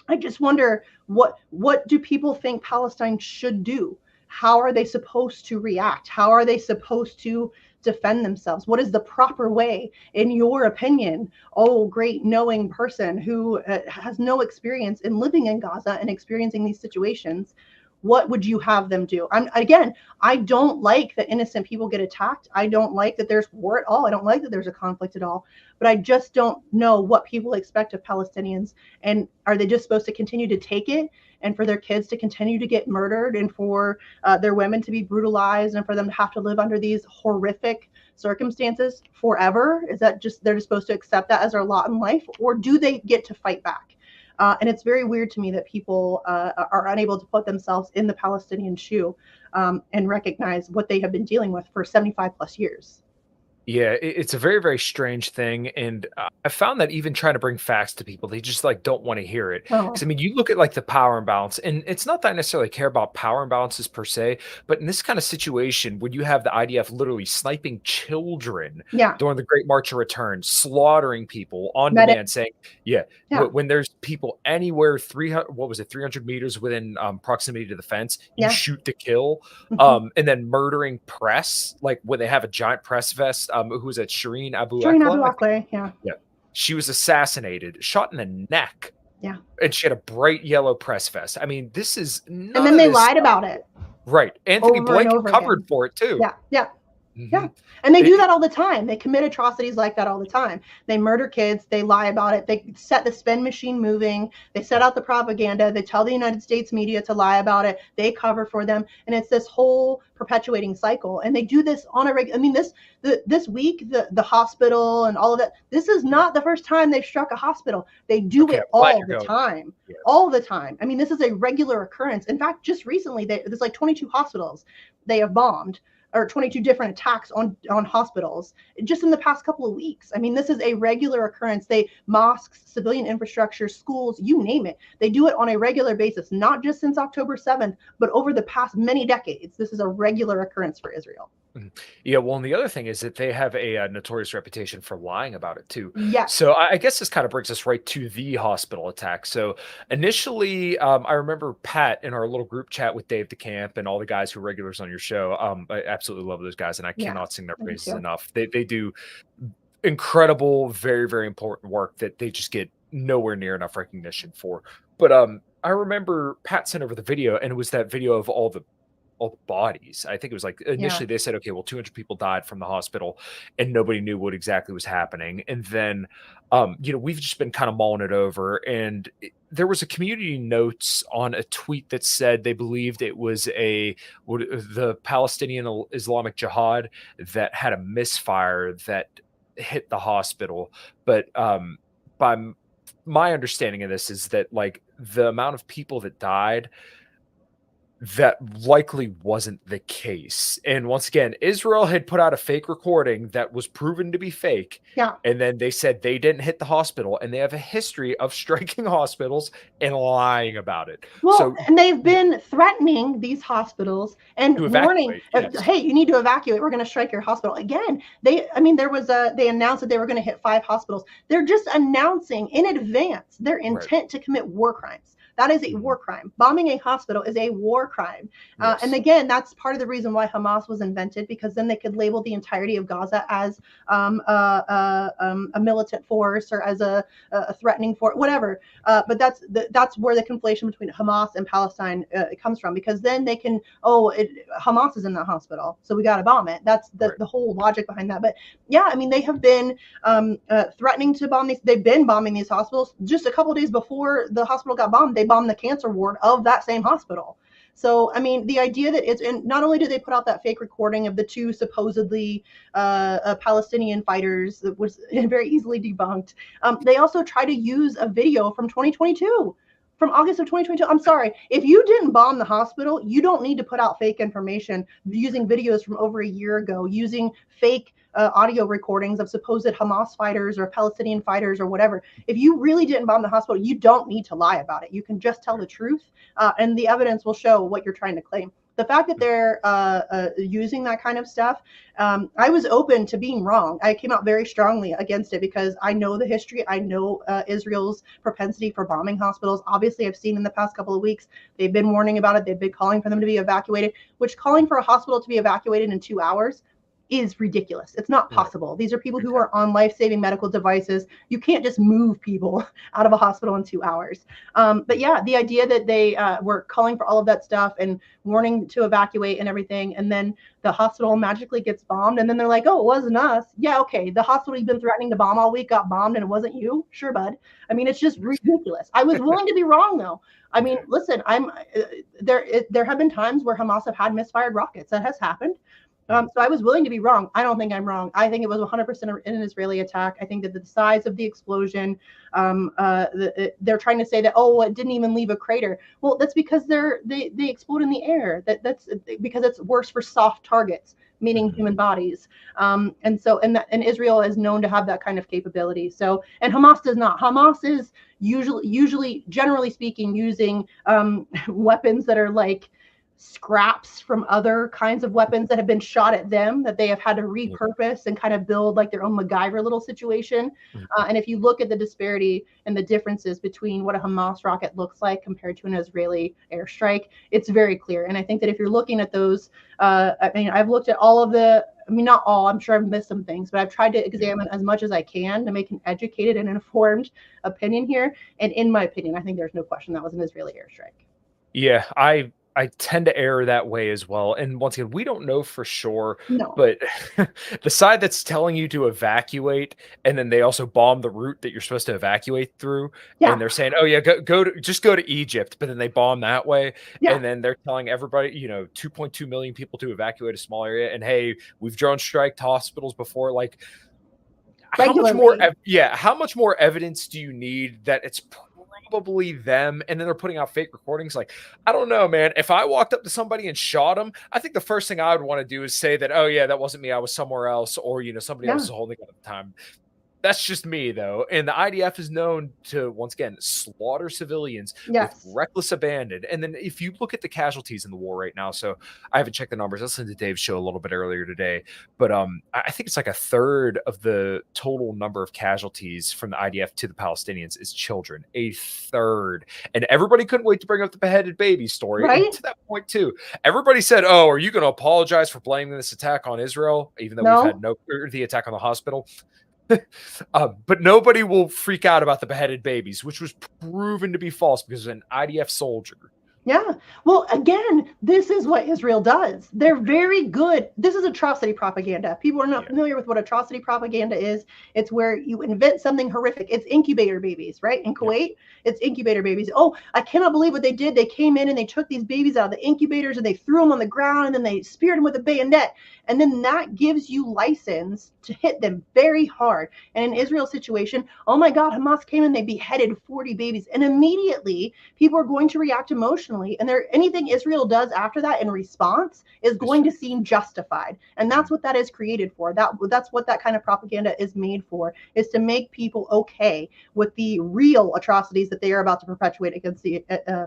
I just wonder, what do people think Palestine should do? How are they supposed to react? How are they supposed to defend themselves? What is the proper way, in your opinion? Oh, great knowing person who has no experience in living in Gaza and experiencing these situations. what would you have them do? I don't like that innocent people get attacked. I don't like that there's war at all. I don't like that there's a conflict at all. But I just don't know what people expect of Palestinians. And are they just supposed to continue to take it, and for their kids to continue to get murdered, and for their women to be brutalized, and for them to have to live under these horrific circumstances forever? Is that just, they're just supposed to accept that as their lot in life, or do they get to fight back? And it's very weird to me that people are unable to put themselves in the Palestinian shoe and recognize what they have been dealing with for 75 plus years. Yeah, it's a very, very strange thing. And I found that even trying to bring facts to people, they just like don't want to hear it. Oh, Because I mean, you look at like the power imbalance, and it's not that I necessarily care about power imbalances per se, but in this kind of situation, when you have the IDF literally sniping children yeah, during the Great March of Return, slaughtering people on Medic. demand, saying, yeah, Yeah. when there's people anywhere 300 meters within proximity to the fence, you Yeah. shoot to kill, Mhm. and then murdering press, like when they have a giant press vest. Who was that? Shireen Abu Shireen Akleh? Abu Akleh, yeah. Yeah. She was assassinated, shot in the neck. Yeah. And she had a bright yellow press vest. I mean, this is none And then of they this lied stuff. about it. Right. Anthony Over and Blinken over covered again. for it too. Yeah, yeah. Mhm. Yeah. And they do that all the time. They commit atrocities like that all the time. They murder kids. They lie about it. They set the spin machine moving. They set out the propaganda. They tell the United States media to lie about it. They cover for them. And it's this whole perpetuating cycle. And they do this on a regular, I mean, this week, the hospital and all of that, this is not the first time they've struck a hospital. They do Okay, it I'm glad all you're the going. time. Yeah. All the time. I mean, this is a regular occurrence. In fact, just recently, there's like 22 hospitals they have bombed, or 22 different attacks on hospitals just in the past couple of weeks. I mean, this is a regular occurrence. Mosques, civilian infrastructure, schools, you name it. They do it on a regular basis, not just since October 7th, but over the past many decades. This is a regular occurrence for Israel. Yeah, well, and the other thing is that they have a notorious reputation for lying about it too. Yes. So I guess this kind of brings us right to the hospital attack. So initially, I remember Pat in our little group chat with Dave DeCamp and all the guys who are regulars on your show. I absolutely love those guys, and I Yeah, cannot sing their me praises too. enough. They do incredible, very, very important work that they just get nowhere near enough recognition for. But I remember Pat sent over the video, and it was that video of all the bodies. I think it was like initially they said, okay, well, 200 people died from the hospital, and nobody knew what exactly was happening. And then, we've just been kind of mulling it over, and there was a community notes on a tweet that said they believed it was the Palestinian Islamic Jihad that had a misfire that hit the hospital. But by my understanding of this is that like the amount of people that died, that likely wasn't the case. And once again, Israel had put out a fake recording that was proven to be fake. Yeah. And then they said they didn't hit the hospital, and they have a history of striking hospitals and lying about it. Well, and they've been threatening these hospitals and warning, yes. Hey, you need to evacuate. We're going to strike your hospital. Again, they announced that they were going to hit 5 hospitals. They're just announcing in advance their intent to commit war crimes. That is a war crime. Bombing a hospital is a war crime. Yes. And again, that's part of the reason why Hamas was invented, because then they could label the entirety of Gaza as a militant force or as a threatening force, whatever. But that's where the conflation between Hamas and Palestine comes from, because then they can, Hamas is in the hospital, so we got to bomb it. That's the whole logic behind that. But yeah, I mean, they have been threatening to bomb these. They've been bombing these hospitals. Just a couple of days before the hospital got bombed, they bombed the cancer ward of that same hospital. So, I mean, the idea that and not only did they put out that fake recording of the 2 supposedly Palestinian fighters that was very easily debunked, they also try to use a video from 2022. From August of 2022. I'm sorry. If you didn't bomb the hospital, you don't need to put out fake information using videos from over a year ago, using fake audio recordings of supposed Hamas fighters or Palestinian fighters or whatever. If you really didn't bomb the hospital, you don't need to lie about it. You can just tell the truth, and the evidence will show what you're trying to claim. The fact that they're using that kind of stuff, I was open to being wrong. I came out very strongly against it because I know the history. I know Israel's propensity for bombing hospitals. Obviously, I've seen in the past couple of weeks, they've been warning about it. They've been calling for them to be evacuated, which calling for a hospital to be evacuated in 2 hours is ridiculous. It's not possible. These are people who are on life-saving medical devices. You can't just move people out of a hospital in 2 hours. But yeah, the idea that they were calling for all of that stuff and warning to evacuate and everything, and then the hospital magically gets bombed, and then they're like, oh, it wasn't us. Yeah, okay, the hospital you've been threatening to bomb all week got bombed and it wasn't you? Sure, bud. I mean, it's just ridiculous. I was willing to be wrong, though. I mean, listen, there have been times where Hamas have had misfired rockets. That has happened. So I was willing to be wrong. I don't think I'm wrong. I think it was 100% an Israeli attack. I think that the size of the explosion, they're trying to say that, oh, it didn't even leave a crater. Well, that's because they explode in the air. That's because it's worse for soft targets, meaning human bodies. And Israel is known to have that kind of capability. So, and Hamas does not. Hamas is usually, generally speaking, using weapons that are like scraps from other kinds of weapons that have been shot at them that they have had to repurpose and kind of build like their own MacGyver little situation. And if you look at the disparity and the differences between what a Hamas rocket looks like compared to an Israeli airstrike, it's very clear. And I think that if you're looking at those, I mean, I've looked at all of the, I mean, not all, I'm sure I've missed some things, but I've tried to examine as much as I can to make an educated and informed opinion here. And in my opinion, I think there's no question that was an Israeli airstrike. Yeah, I tend to err that way as well. And once again, we don't know for sure, No. but the side that's telling you to evacuate, and then they also bomb the route that you're supposed to evacuate through. And they're saying, oh yeah, go to Egypt, but then they bomb that way. And then they're telling everybody, 2.2 million people to evacuate a small area. And hey, we've drone striked hospitals before. Like, how much more evidence do you need that it's probably them? And then they're putting out fake recordings. Like, I don't know, man. If I walked up to somebody and shot them, I think the first thing I would want to do is say that, oh yeah, that wasn't me, I was somewhere else, or somebody else is holding it at the time. That's just me, though. And the IDF is known to, once again, slaughter civilians with reckless abandon. And then if you look at the casualties in the war right now, so I haven't checked the numbers. I listened to Dave's show a little bit earlier today, but I think it's like a third of the total number of casualties from the IDF to the Palestinians is children. A third. And everybody couldn't wait to bring up the beheaded baby story. Right? And to that point, too, everybody said, oh, are you going to apologize for blaming this attack on Israel, even though we've had the attack on the hospital? But nobody will freak out about the beheaded babies, which was proven to be false because of an IDF soldier. Yeah. Well, again, this is what Israel does. They're very good. This is atrocity propaganda. People are not familiar with what atrocity propaganda is. It's where you invent something horrific. It's incubator babies, right? In Kuwait, it's incubator babies. Oh, I cannot believe what they did. They came in and they took these babies out of the incubators and they threw them on the ground and then they speared them with a bayonet. And then that gives you license to hit them very hard. And in Israel's situation, oh my God, Hamas came and they beheaded 40 babies. And immediately people are going to react emotionally. And anything Israel does after that in response is going to seem justified. And that's what that is created for. That's what that kind of propaganda is made for, is to make people okay with the real atrocities that they are about to perpetuate against the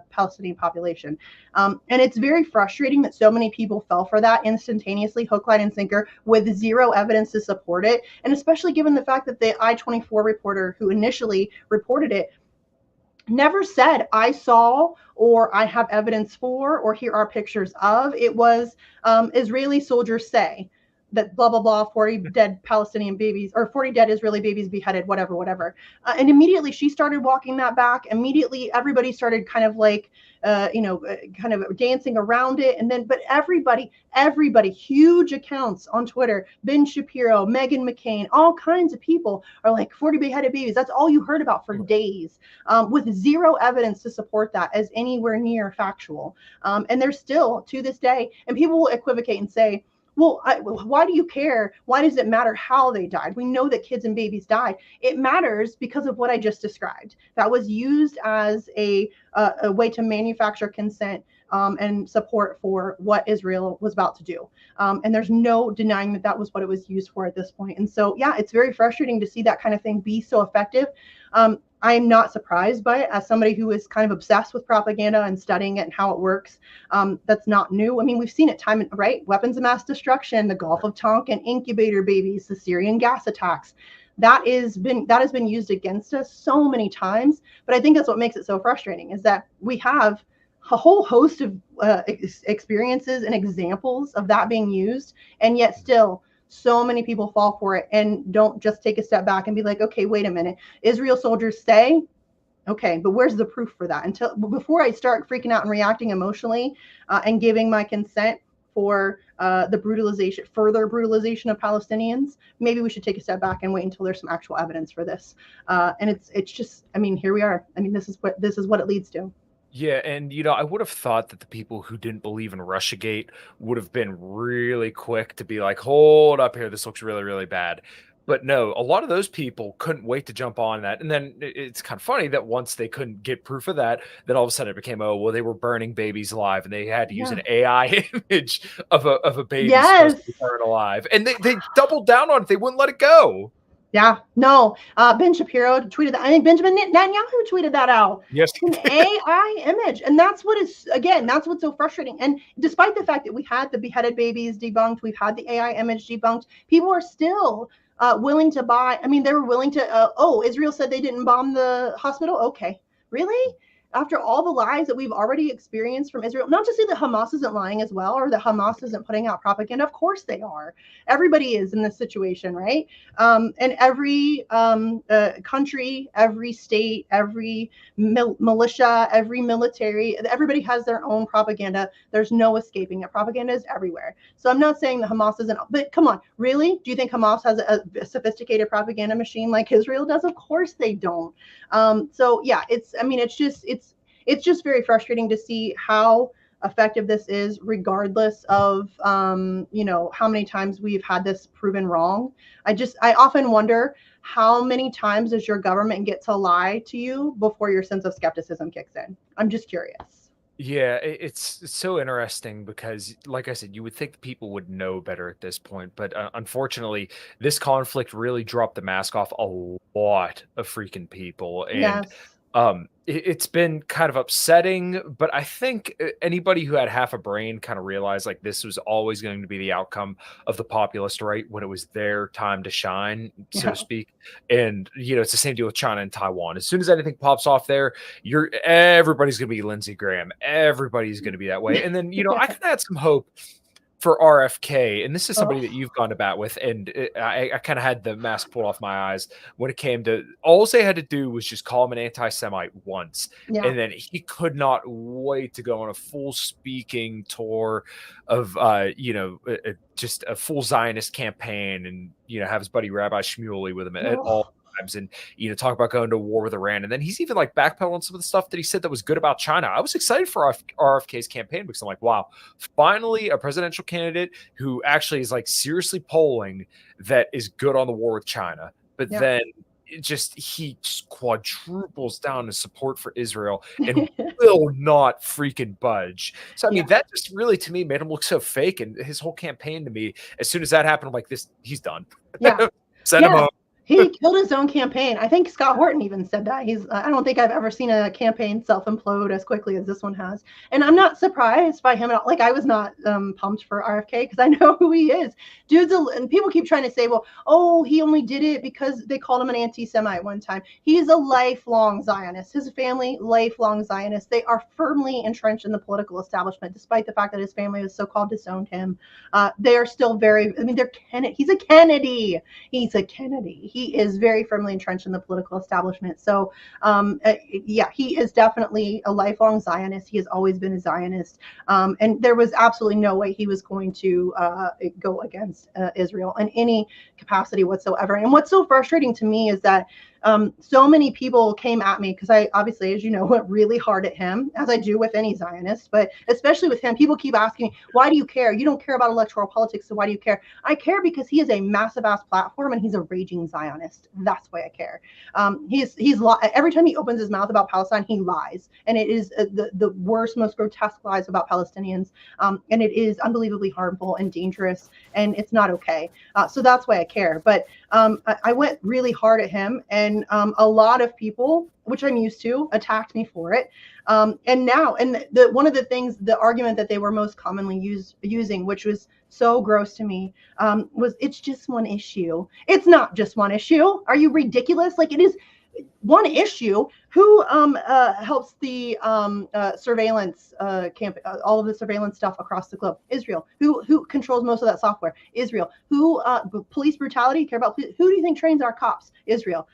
Palestinian population. And it's very frustrating that so many people fell for that instantaneously, hook, line, and sinker, with zero evidence to support it. And especially given the fact that the I-24 reporter who initially reported it never said, I saw, or I have evidence for, or here are pictures of. It was Israeli soldiers say that blah, blah, blah, 40 dead Palestinian babies, or 40 dead Israeli babies beheaded, whatever. And immediately she started walking that back. Immediately everybody started kind of like, kind of dancing around it. And then, but everybody, huge accounts on Twitter, Ben Shapiro, Meghan McCain, all kinds of people are like 40 beheaded babies. That's all you heard about for days, with zero evidence to support that as anywhere near factual. And there's still, to this day, and people will equivocate and say, well, why do you care? Why does it matter how they died? We know that kids and babies died. It matters because of what I just described. That was used as a way to manufacture consent and support for what Israel was about to do. And there's no denying that that was what it was used for at this point. And so, yeah, it's very frustrating to see that kind of thing be so effective. I'm not surprised by it as somebody who is kind of obsessed with propaganda and studying it and how it works. That's not new. I mean, we've seen it right? Weapons of mass destruction, the Gulf of Tonkin, incubator babies, the Syrian gas attacks. That has been used against us so many times. But I think that's what makes it so frustrating, is that we have a whole host of experiences and examples of that being used, and yet still so many people fall for it and don't just take a step back and be like, okay, wait a minute. Israel soldiers say, okay, but where's the proof for that? Before I start freaking out and reacting emotionally and giving my consent for the further brutalization of Palestinians, maybe we should take a step back and wait until there's some actual evidence for this. And it's just, I mean, here we are. I mean, this is what it leads to. Yeah, and I would have thought that the people who didn't believe in Russiagate would have been really quick to be like, hold up here, this looks really, really bad. But no, a lot of those people couldn't wait to jump on that. And then it's kind of funny that once they couldn't get proof of that, then all of a sudden it became, oh, well, they were burning babies alive and they had to use an AI image of a baby supposed to be burned alive. And they doubled down on it. They wouldn't let it go. Yeah, no. Ben Shapiro tweeted that. I think Benjamin Netanyahu tweeted that out. Yes. An AI image. And that's what's so frustrating. And despite the fact that we had the beheaded babies debunked, we've had the AI image debunked, people are still willing to buy. I mean, they were willing to, Israel said they didn't bomb the hospital. Okay, really? After all the lies that we've already experienced from Israel, not to say that Hamas isn't lying as well, or that Hamas isn't putting out propaganda. Of course they are. Everybody is in this situation, right? And every country, every state, every militia, every military, everybody has their own propaganda. There's no escaping it. Propaganda is everywhere. So I'm not saying that Hamas isn't, but come on, really? Do you think Hamas has a sophisticated propaganda machine like Israel does? Of course they don't. So yeah, it's just very frustrating to see how effective this is, regardless of how many times we've had this proven wrong. I often wonder, how many times does your government get to lie to you before your sense of skepticism kicks in? I'm just curious. Yeah, it's so interesting because, like I said, you would think people would know better at this point, but unfortunately, this conflict really dropped the mask off a lot of freaking people, and Yes. It's been kind of upsetting. But I think anybody who had half a brain kind of realized like this was always going to be the outcome of the populist right when it was their time to shine, so to speak. And it's the same deal with China and Taiwan. As soon as anything pops off there, everybody's going to be Lindsey Graham. Everybody's going to be that way. And then I kind of had some hope for RFK, and this is somebody that you've gone to bat with, and I kind of had the mask pulled off my eyes when it came to all they had to do was just call him an anti-Semite once, and then he could not wait to go on a full speaking tour of just a full Zionist campaign, and have his buddy Rabbi Shmuley with him at all times, and talk about going to war with Iran. And then he's even like backpedaling some of the stuff that he said that was good about China. I was excited for RFK's campaign because I'm like, wow, finally a presidential candidate who actually is like seriously polling that is good on the war with China. But then he just quadruples down his support for Israel and will not freaking budge. So I mean, that just really to me made him look so fake, and his whole campaign to me, as soon as that happened, I'm like, he's done. Send him home. He killed his own campaign. I think Scott Horton even said that. I don't think I've ever seen a campaign self-implode as quickly as this one has. And I'm not surprised by him at all. Like, I was not pumped for RFK because I know who he is. And people keep trying to say, well, he only did it because they called him an anti-Semite one time. He's a lifelong Zionist. His family, lifelong Zionists. They are firmly entrenched in the political establishment, despite the fact that his family has so-called disowned him. They are still they're Kennedy. He's a Kennedy. He's a Kennedy. He is very firmly entrenched in the political establishment. So, he is definitely a lifelong Zionist. He has always been a Zionist. And there was absolutely no way he was going to go against Israel in any capacity whatsoever. And what's so frustrating to me is that so many people came at me because I obviously, as you know, went really hard at him, as I do with any Zionist, but especially with him. People keep asking me, why do you care? You don't care about electoral politics, so why do you care? I care because he is a massive ass platform and he's a raging Zionist. That's why I care. Every time he opens his mouth about Palestine, he lies, and it is the worst, most grotesque lies about Palestinians, and it is unbelievably harmful and dangerous, and it's not okay. So that's why I care. But I went really hard at him, and a lot of people, which I'm used to, attacked me for it. And one of the things, the argument that they were most commonly using, which was so gross to me, was it's just one issue. It's not just one issue. Are you ridiculous? Like, it is. one issue. Who helps the surveillance camp, all of the surveillance stuff across the globe? Israel. Who controls most of that software? Israel. Who police brutality? Care about? Who do you think trains our cops? Israel.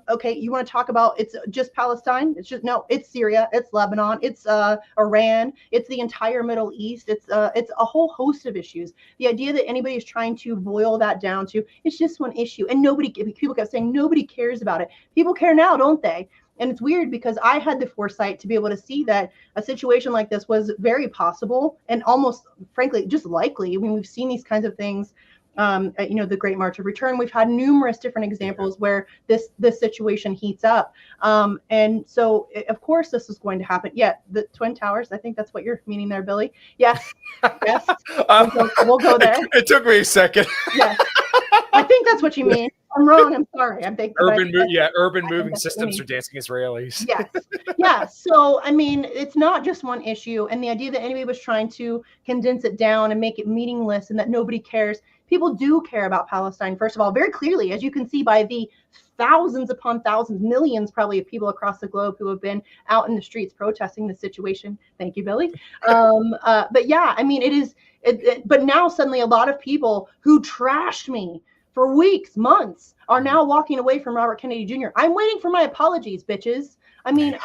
Okay, you want to talk about it's just Palestine? It's just no. It's Syria. It's Lebanon. It's Iran. It's the entire Middle East. It's a whole host of issues. The idea that anybody is trying to boil that down to it's just one issue, and people kept saying nobody cares about it. People care now, don't they? And it's weird because I had the foresight to be able to see that a situation like this was very possible and almost, frankly, just likely. I mean, we've seen these kinds of things, the Great March of Return. We've had numerous different examples where this situation heats up. And so, of course, this is going to happen. Yeah, the Twin Towers, I think that's what you're meaning there, Billy. Yes, yes. We'll go there. It took me a second. Yes. I think that's what you mean. I'm wrong. I'm sorry. I'm thinking urban moving systems are dancing Israelis. Yes. Yeah. So, I mean, it's not just one issue. And the idea that anybody was trying to condense it down and make it meaningless and that nobody cares. People do care about Palestine, first of all, very clearly, as you can see by the thousands upon thousands, millions probably of people across the globe who have been out in the streets protesting the situation. Thank you, Billy. But yeah, I mean, it is. But now suddenly a lot of people who trashed me for weeks, months, are now walking away from Robert Kennedy Jr. I'm waiting for my apologies, bitches. I mean,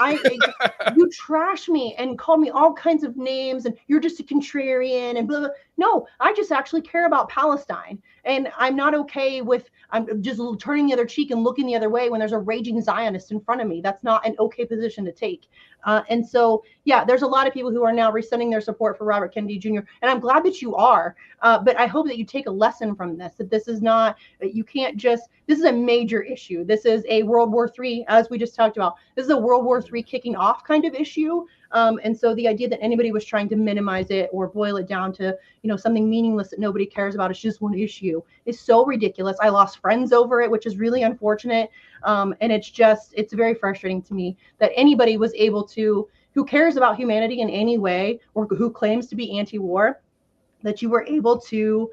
you trash me and call me all kinds of names and you're just a contrarian and blah, blah. No, I just actually care about Palestine. And I'm not okay with, I'm just turning the other cheek and looking the other way when there's a raging Zionist in front of me. That's not an okay position to take. And so, yeah, there's a lot of people who are now rescinding their support for Robert Kennedy Jr. And I'm glad that you are. But I hope that you take a lesson from this, that this is not, you can't just, this is a major issue. This is a World War III, as we just talked about. This is a World War III kicking off kind of issue. And so the idea that anybody was trying to minimize it or boil it down to, something meaningless that nobody cares about, it's just one issue, is so ridiculous. I lost friends over it, which is really unfortunate. And it's very frustrating to me that anybody was able to, who cares about humanity in any way, or who claims to be anti-war, that you were able to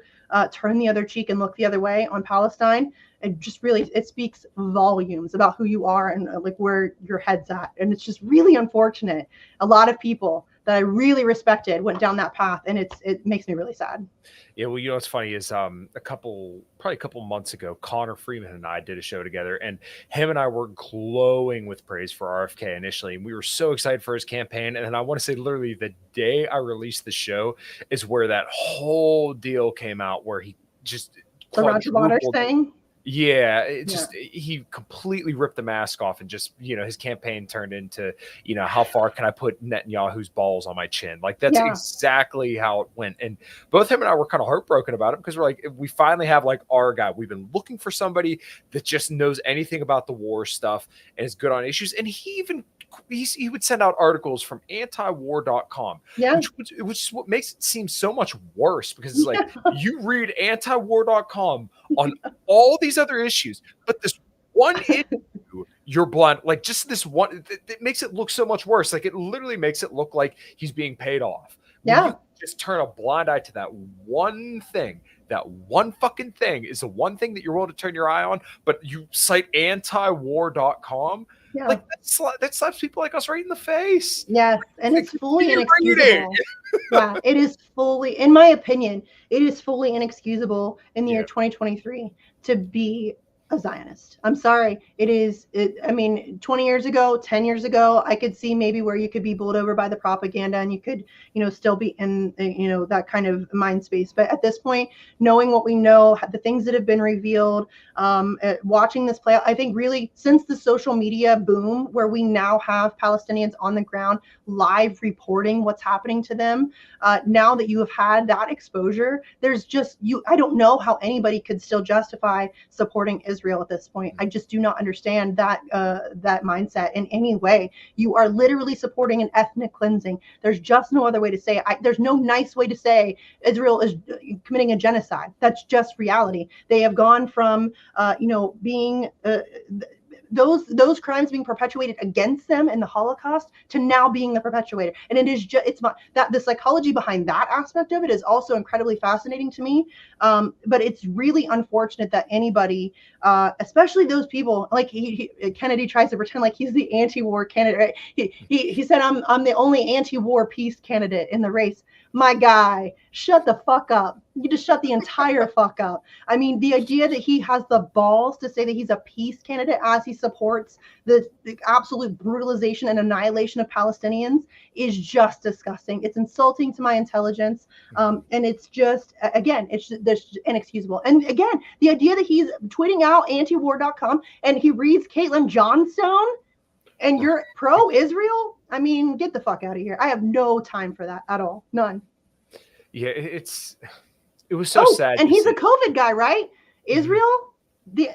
turn the other cheek and look the other way on Palestine. And just really, it speaks volumes about who you are and like where your head's at. And it's just really unfortunate. A lot of people that I really respected went down that path, and it makes me really sad. Yeah, well, what's funny is probably a couple months ago, Connor Freeman and I did a show together, and him and I were glowing with praise for RFK initially, and we were so excited for his campaign. And then I want to say literally the day I released the show is where that whole deal came out, where he just the Roger Waters thing. Yeah, he completely ripped the mask off, and just, his campaign turned into, how far can I put Netanyahu's balls on my chin? Like, that's exactly how it went. And both him and I were kind of heartbroken about it, because we're like, we finally have like our guy. We've been looking for somebody that just knows anything about the war stuff and is good on issues. And he would send out articles from antiwar.com, which is what makes it seem so much worse, because it's like you read antiwar.com on all these other issues, but this one issue, you're blind. Like, just this one, it makes it look so much worse. Like, it literally makes it look like he's being paid off. Yeah. You just turn a blind eye to that one thing. That one fucking thing is the one thing that you're willing to turn your eye on, but you cite antiwar.com. Yeah. Like, that slaps people like us right in the face. Yes, and it's fully inexcusable. Yeah, it is fully, in my opinion, it is fully inexcusable in the year 2023 to be a Zionist. I'm sorry. I mean, 20 years ago, 10 years ago, I could see maybe where you could be bowled over by the propaganda and you could, still be in, that kind of mind space. But at this point, knowing what we know, the things that have been revealed, watching this play out, I think really since the social media boom, where we now have Palestinians on the ground live reporting what's happening to them, now that you have had that exposure, there's just, I don't know how anybody could still justify supporting Israel at this point. I just do not understand that mindset in any way. You are literally supporting an ethnic cleansing. There's just no other way to say it. There's no nice way to say Israel is committing a genocide. That's just reality. They have gone from being those crimes being perpetuated against them in the Holocaust to now being the perpetuator. And it is just, it's not that the psychology behind that aspect of it is also incredibly fascinating to me. But it's really unfortunate that anybody, especially those people, like Kennedy tries to pretend like he's the anti-war candidate. Right? He said, I'm the only anti-war peace candidate in the race. My guy, shut the fuck up. You just shut the entire fuck up. I mean, the idea that he has the balls to say that he's a peace candidate as he supports the absolute brutalization and annihilation of Palestinians is just disgusting. It's insulting to my intelligence. And it's just, again, it's just inexcusable. And again, the idea that he's tweeting out antiwar.com and he reads Caitlin Johnstone and you're pro-Israel? I mean, get the fuck out of here. I have no time for that at all. None. Yeah, it was so sad. And he's a COVID guy, right? Israel? The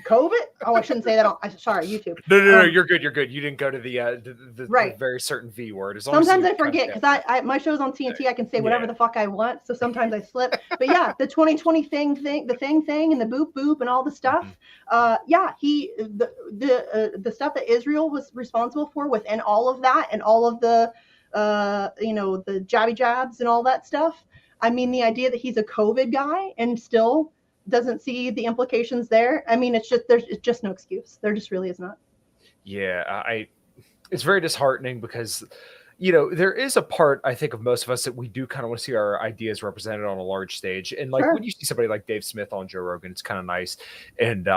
COVID? Oh, I shouldn't say that. Sorry, YouTube. No, you're good. You're good. You didn't go to the right. very certain V word. Sometimes I forget because I my show's on TNT. I can say whatever the fuck I want. So sometimes I slip. But yeah, the 2020 thing, the thing, and the boop and all the stuff. The stuff that Israel was responsible for within all of that and all of the the jabby jabs and all that stuff. I mean, the idea that he's a COVID guy and still doesn't see the implications there. I mean, it's just no excuse. There just really is not. Yeah, it's very disheartening because, there is a part, I think, of most of us that we do kind of want to see our ideas represented on a large stage. And like when you see somebody like Dave Smith on Joe Rogan, it's kind of nice. And,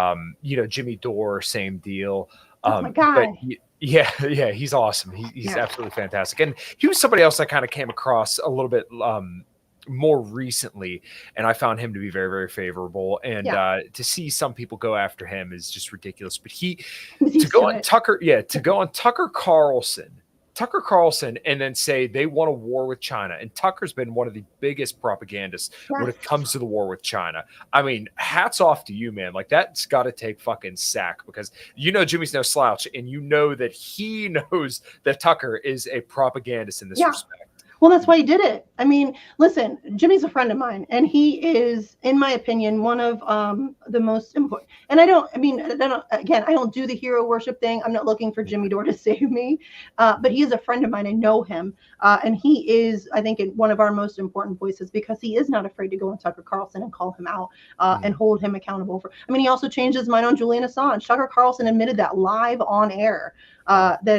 Jimmy Dore, same deal. My guy. But yeah, he's awesome. He's absolutely fantastic. And he was somebody else I kind of came across a little bit more recently, and I found him to be very, very favorable. And to see some people go after him is just ridiculous. But to go on Tucker Carlson and then say they want a war with China. And Tucker's been one of the biggest propagandists when it comes to the war with China. I mean, hats off to you, man. Like, that's got to take fucking sack because Jimmy's no slouch, and that he knows that Tucker is a propagandist in this respect. Well, that's why he did it. I mean, listen, Jimmy's a friend of mine, and he is, in my opinion, one of the most important. And I don't do the hero worship thing. I'm not looking for Jimmy Dore to save me, but he is a friend of mine. I know him, and he is, I think, one of our most important voices because he is not afraid to go on Tucker Carlson and call him out and hold him accountable for. I mean, he also changed his mind on Julian Assange. Tucker Carlson admitted that live on air.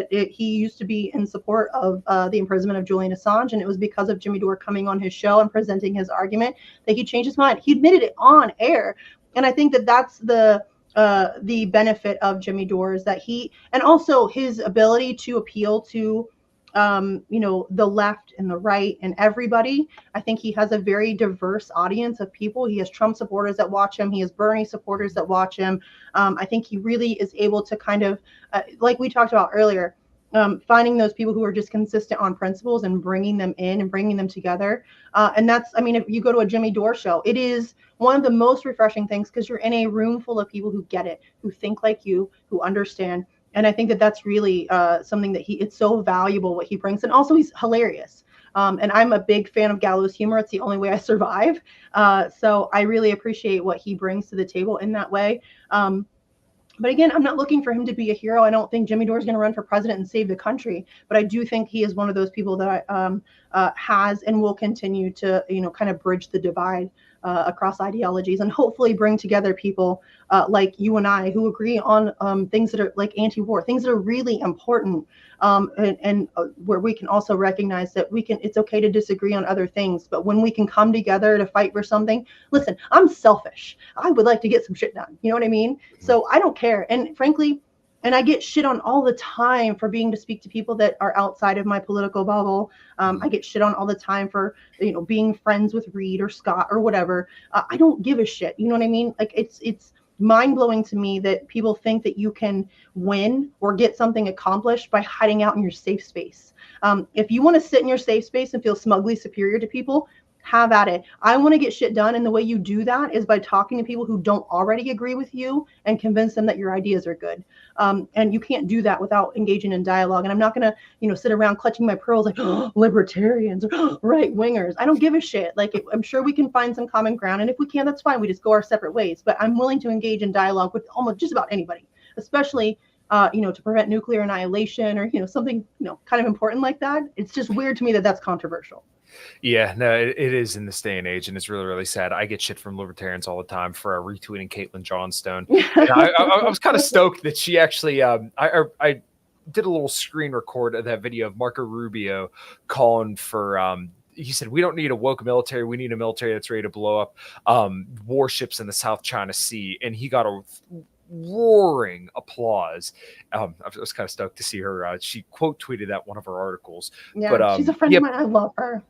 He used to be in support of the imprisonment of Julian Assange, and it was because of Jimmy Dore coming on his show and presenting his argument that he changed his mind. He admitted it on air, and I think that that's the benefit of Jimmy Dore is that and also his ability to appeal to the left and the right and everybody. I think he has a very diverse audience of people. He has Trump supporters that watch him. He has Bernie supporters that watch him. I think he really is able to kind of, like we talked about earlier, finding those people who are just consistent on principles and bringing them in and bringing them together. And that's, I mean, if you go to a Jimmy Dore show, it is one of the most refreshing things because you're in a room full of people who get it, who think like you, who understand. And I think that that's really something that it's so valuable what he brings. And also he's hilarious. And I'm a big fan of gallows humor. It's the only way I survive. So I really appreciate what he brings to the table in that way. But again, I'm not looking for him to be a hero. I don't think Jimmy Dore is going to run for president and save the country. But I do think he is one of those people that has and will continue to, kind of bridge the divide across ideologies and hopefully bring together people like you and I who agree on things that are like anti-war, things that are really important, and where we can also recognize that it's okay to disagree on other things, but when we can come together to fight for something. Listen, I'm selfish. I would like to get some shit done. You know what I mean? So I don't care. And frankly, and I get shit on all the time for being to speak to people that are outside of my political bubble. I get shit on all the time for, being friends with Reed or Scott or whatever. I don't give a shit. You know what I mean? Like it's mind blowing to me that people think that you can win or get something accomplished by hiding out in your safe space. If you want to sit in your safe space and feel smugly superior to people, have at it. I want to get shit done. And the way you do that is by talking to people who don't already agree with you and convince them that your ideas are good. And you can't do that without engaging in dialogue. And I'm not going to, sit around clutching my pearls like libertarians or right wingers. I don't give a shit. Like, I'm sure we can find some common ground. And if we can, that's fine. We just go our separate ways. But I'm willing to engage in dialogue with almost just about anybody, especially to prevent nuclear annihilation or something kind of important like that. It's just weird to me that that's controversial. Yeah, no, it is in this day and age, and it's really, really sad. I get shit from libertarians all the time for retweeting Caitlin Johnstone. And I was kind of stoked that she actually, I did a little screen record of that video of Marco Rubio calling for, he said, we don't need a woke military. We need a military that's ready to blow up warships in the South China Sea. And he got a roaring applause. I was kind of stoked to see her. She quote tweeted that one of her articles. Yeah, but, she's a friend of mine. I love her.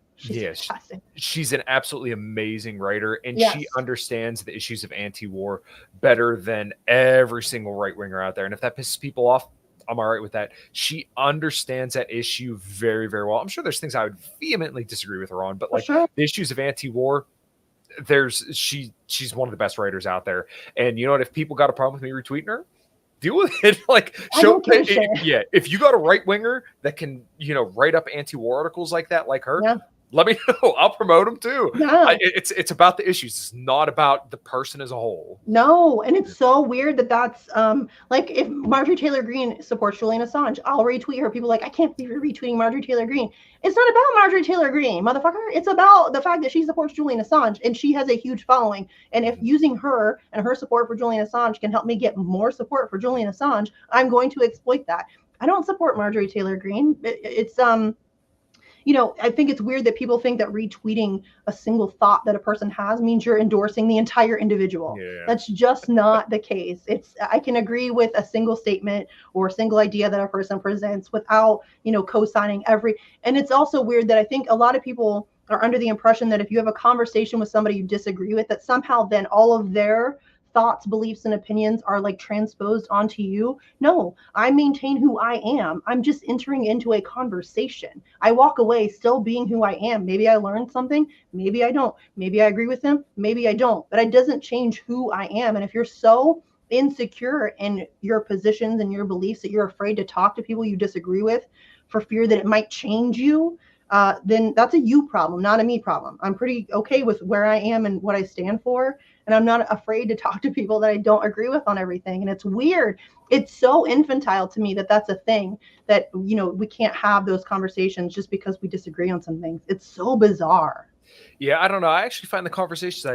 She's an absolutely amazing writer, and yes. she understands the issues of anti-war better than every single right-winger out there. And if that pisses people off, I'm all right with that. She understands that issue very, very well. I'm sure there's things I would vehemently disagree with her on, but like the issues of anti-war, she's one of the best writers out there. And you know what? If people got a problem with me retweeting her, deal with it. Like, if you got a right winger that can, write up anti-war articles like that, like her, let me know. I'll promote them too. Yeah. It's about the issues. It's not about the person as a whole. No, and it's so weird that's like if Marjorie Taylor Greene supports Julian Assange, I'll retweet her. People are like, I can't believe you're retweeting Marjorie Taylor Greene. It's not about Marjorie Taylor Greene, motherfucker. It's about the fact that she supports Julian Assange, and she has a huge following. And if using her and her support for Julian Assange can help me get more support for Julian Assange, I'm going to exploit that. I don't support Marjorie Taylor Greene. It's I think it's weird that people think that retweeting a single thought that a person has means you're endorsing the entire individual. Yeah. That's just not the case. I can agree with a single statement or a single idea that a person presents without, co-signing and it's also weird that I think a lot of people are under the impression that if you have a conversation with somebody you disagree with, that somehow then all of their thoughts, beliefs, and opinions are like transposed onto you. No, I maintain who I am. I'm just entering into a conversation. I walk away still being who I am. Maybe I learned something. Maybe I don't. Maybe I agree with them. Maybe I don't. But it doesn't change who I am. And if you're so insecure in your positions and your beliefs that you're afraid to talk to people you disagree with for fear that it might change you, then that's a you problem, not a me problem. I'm pretty okay with where I am and what I stand for. And I'm not afraid to talk to people that I don't agree with on everything. And it's weird. It's so infantile to me that that's a thing, that, we can't have those conversations just because we disagree on some things. It's so bizarre. Yeah, I don't know. I actually find the conversations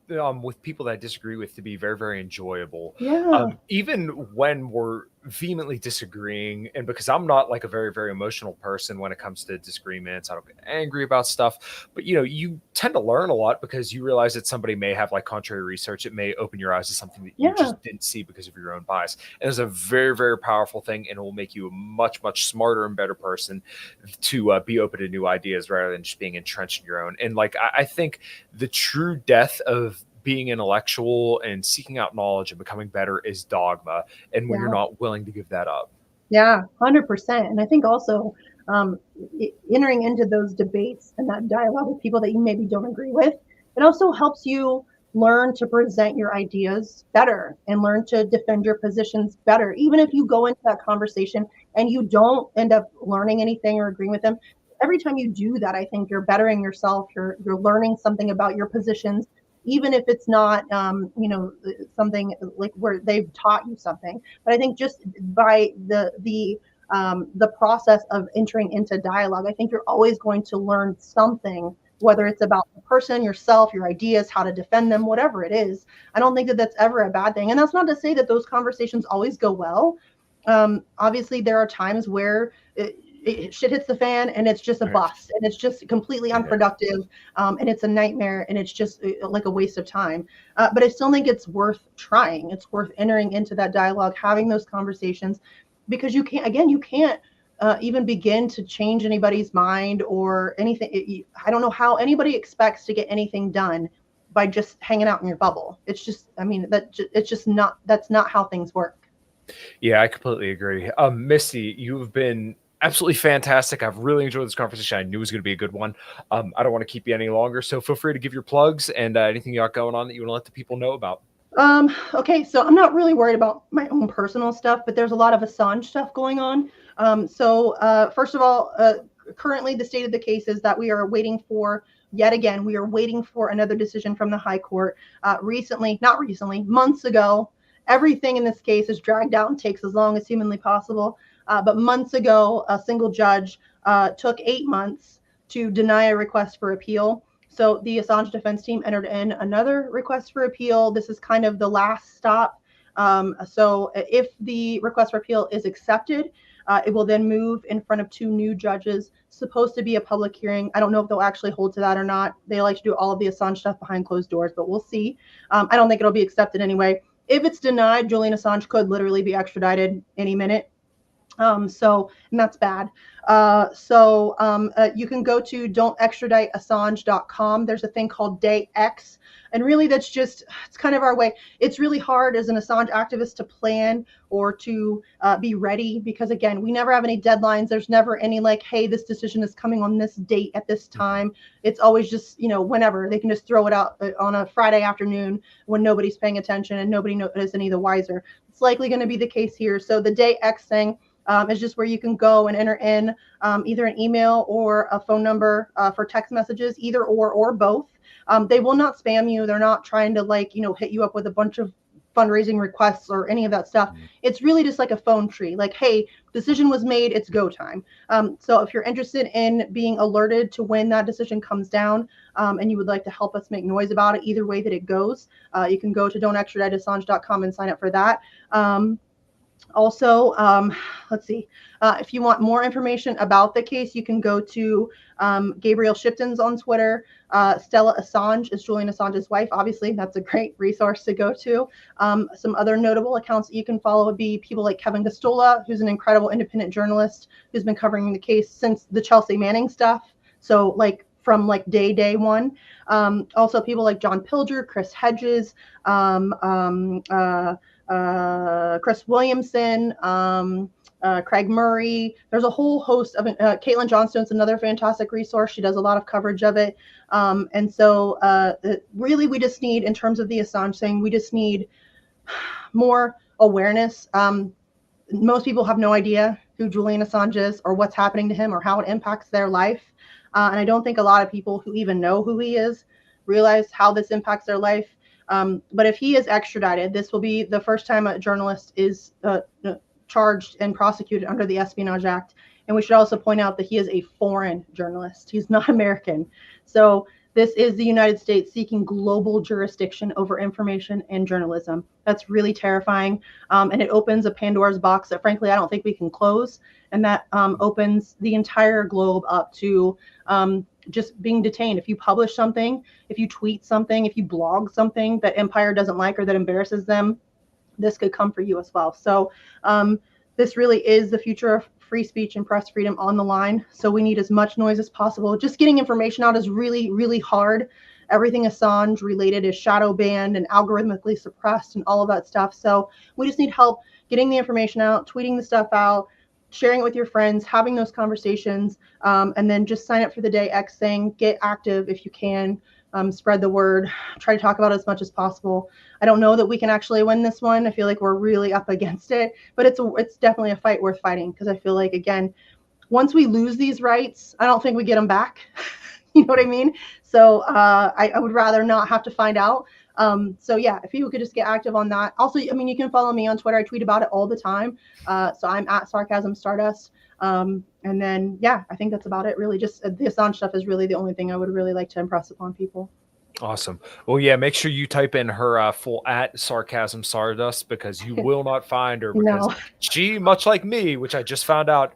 with people that I disagree with to be very, very enjoyable. Yeah. Even when we're vehemently disagreeing, and because I'm not like a very, very emotional person when it comes to disagreements, I don't get angry about stuff, but you tend to learn a lot because you realize that somebody may have like contrary research. It may open your eyes to something that you just didn't see because of your own bias. And it's a very, very powerful thing, and it will make you a much, much smarter and better person to be open to new ideas rather than just being entrenched in your own. And like, I think the true death of being intellectual and seeking out knowledge and becoming better is dogma, and when you're not willing to give that up. Yeah, 100%. And I think also entering into those debates and that dialogue with people that you maybe don't agree with, it also helps you learn to present your ideas better and learn to defend your positions better. Even if you go into that conversation and you don't end up learning anything or agreeing with them, every time you do that, I think you're bettering yourself. You're learning something about your positions, even if it's not, something like where they've taught you something. But I think just by the process of entering into dialogue, I think you're always going to learn something, whether it's about the person, yourself, your ideas, how to defend them, whatever it is. I don't think that that's ever a bad thing. And that's not to say that those conversations always go well. Obviously, there are times where shit hits the fan and it's just a bust and it's just completely unproductive, and it's a nightmare and it's just like a waste of time. But I still think it's worth trying. It's worth entering into that dialogue, having those conversations, because you can't even begin to change anybody's mind or anything. I don't know how anybody expects to get anything done by just hanging out in your bubble. It's just, that's not how things work. Yeah, I completely agree. Misty, you've been absolutely fantastic. I've really enjoyed this conversation. I knew it was going to be a good one. I don't want to keep you any longer, so feel free to give your plugs and anything you got going on that you want to let the people know about. Okay, so I'm not really worried about my own personal stuff, but there's a lot of Assange stuff going on. First of all, currently the state of the case is that we are waiting for another decision from the High Court. Months ago, everything in this case is dragged out and takes as long as humanly possible. But months ago, a single judge took 8 months to deny a request for appeal. So the Assange defense team entered in another request for appeal. This is kind of the last stop. So if the request for appeal is accepted, it will then move in front of 2 new judges. Supposed to be a public hearing. I don't know if they'll actually hold to that or not. They like to do all of the Assange stuff behind closed doors, but we'll see. I don't think it'll be accepted anyway. If it's denied, Julian Assange could literally be extradited any minute. And that's bad. You can go to don'textraditeassange.com. There's a thing called Day X. And really that's just, it's kind of our way. It's really hard as an Assange activist to plan or to be ready because, again, we never have any deadlines. There's never any like, hey, this decision is coming on this date at this time. It's always just, whenever. They can just throw it out on a Friday afternoon when nobody's paying attention and nobody is any the wiser. It's likely going to be the case here. So the Day X thing is just where you can go and enter in either an email or a phone number for text messages, either or both. They will not spam you. They're not trying to hit you up with a bunch of fundraising requests or any of that stuff. It's really just like a phone tree. Like, hey, decision was made. It's go time. So if you're interested in being alerted to when that decision comes down and you would like to help us make noise about it, either way that it goes, you can go to don'textraditeassange.com and sign up for that. Also, let's see, if you want more information about the case, you can go to Gabriel Shipton's on Twitter. Stella Assange is Julian Assange's wife. Obviously, that's a great resource to go to. Some other notable accounts that you can follow would be people like Kevin Gosztola, who's an incredible independent journalist who's been covering the case since the Chelsea Manning stuff. So from day one. Also people like John Pilger, Chris Hedges, Chris Williamson, Craig Murray. There's a whole host of Caitlin Johnstone's another fantastic resource. She does a lot of coverage of it. Really we just need, in terms of the Assange thing, we just need more awareness. Most people have no idea who Julian Assange is or what's happening to him or how it impacts their life. And I don't think a lot of people who even know who he is realize how this impacts their life. But if he is extradited, this will be the first time a journalist is charged and prosecuted under the Espionage Act. And we should also point out that he is a foreign journalist. He's not American. So this is the United States seeking global jurisdiction over information and journalism. That's really terrifying. And it opens a Pandora's box that, frankly, I don't think we can close. And that opens the entire globe up to just being detained. If you publish something, if you tweet something, if you blog something that Empire doesn't like or that embarrasses them, this could come for you as well. So this really is the future of free speech and press freedom on the line. So we need as much noise as possible. Just getting information out is really, really hard. Everything Assange related is shadow banned and algorithmically suppressed and all of that stuff. So we just need help getting the information out, tweeting the stuff out, sharing it with your friends, having those conversations, and then just sign up for the Day X thing. Get active if you can. Spread the word. Try to talk about it as much as possible. I don't know that we can actually win this one. I feel like we're really up against it, but it's definitely a fight worth fighting, because I feel like, again, once we lose these rights, I don't think we get them back. You know what I mean? So I would rather not have to find out. So yeah, if you could just get active on that. Also, I mean, you can follow me on Twitter. I tweet about it all the time. So I'm at Sarcasm Stardust. And then, yeah, I think that's about it. Really, just the Assange stuff is really the only thing I would really like to impress upon people. Awesome. Well, yeah, make sure you type in her full at Sarcasm Stardust, because you will not find her, because she, much like me, which I just found out,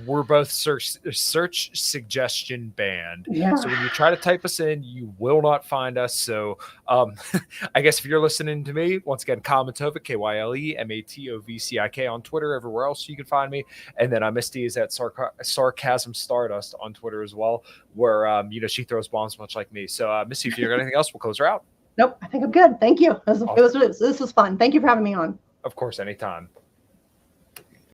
we're both search suggestion banned. Yeah. So when you try to type us in, you will not find us. So I guess if you're listening to me, once again, KyleMatovcik, KYLEMATOVCIK on Twitter, everywhere else you can find me. And then Misty is at Sarcasm Stardust on Twitter as well, where she throws bombs much like me. So Misty, if you got anything else, we'll close her out. Nope, I think I'm good. Thank you. This was fun. Thank you for having me on. Of course, anytime.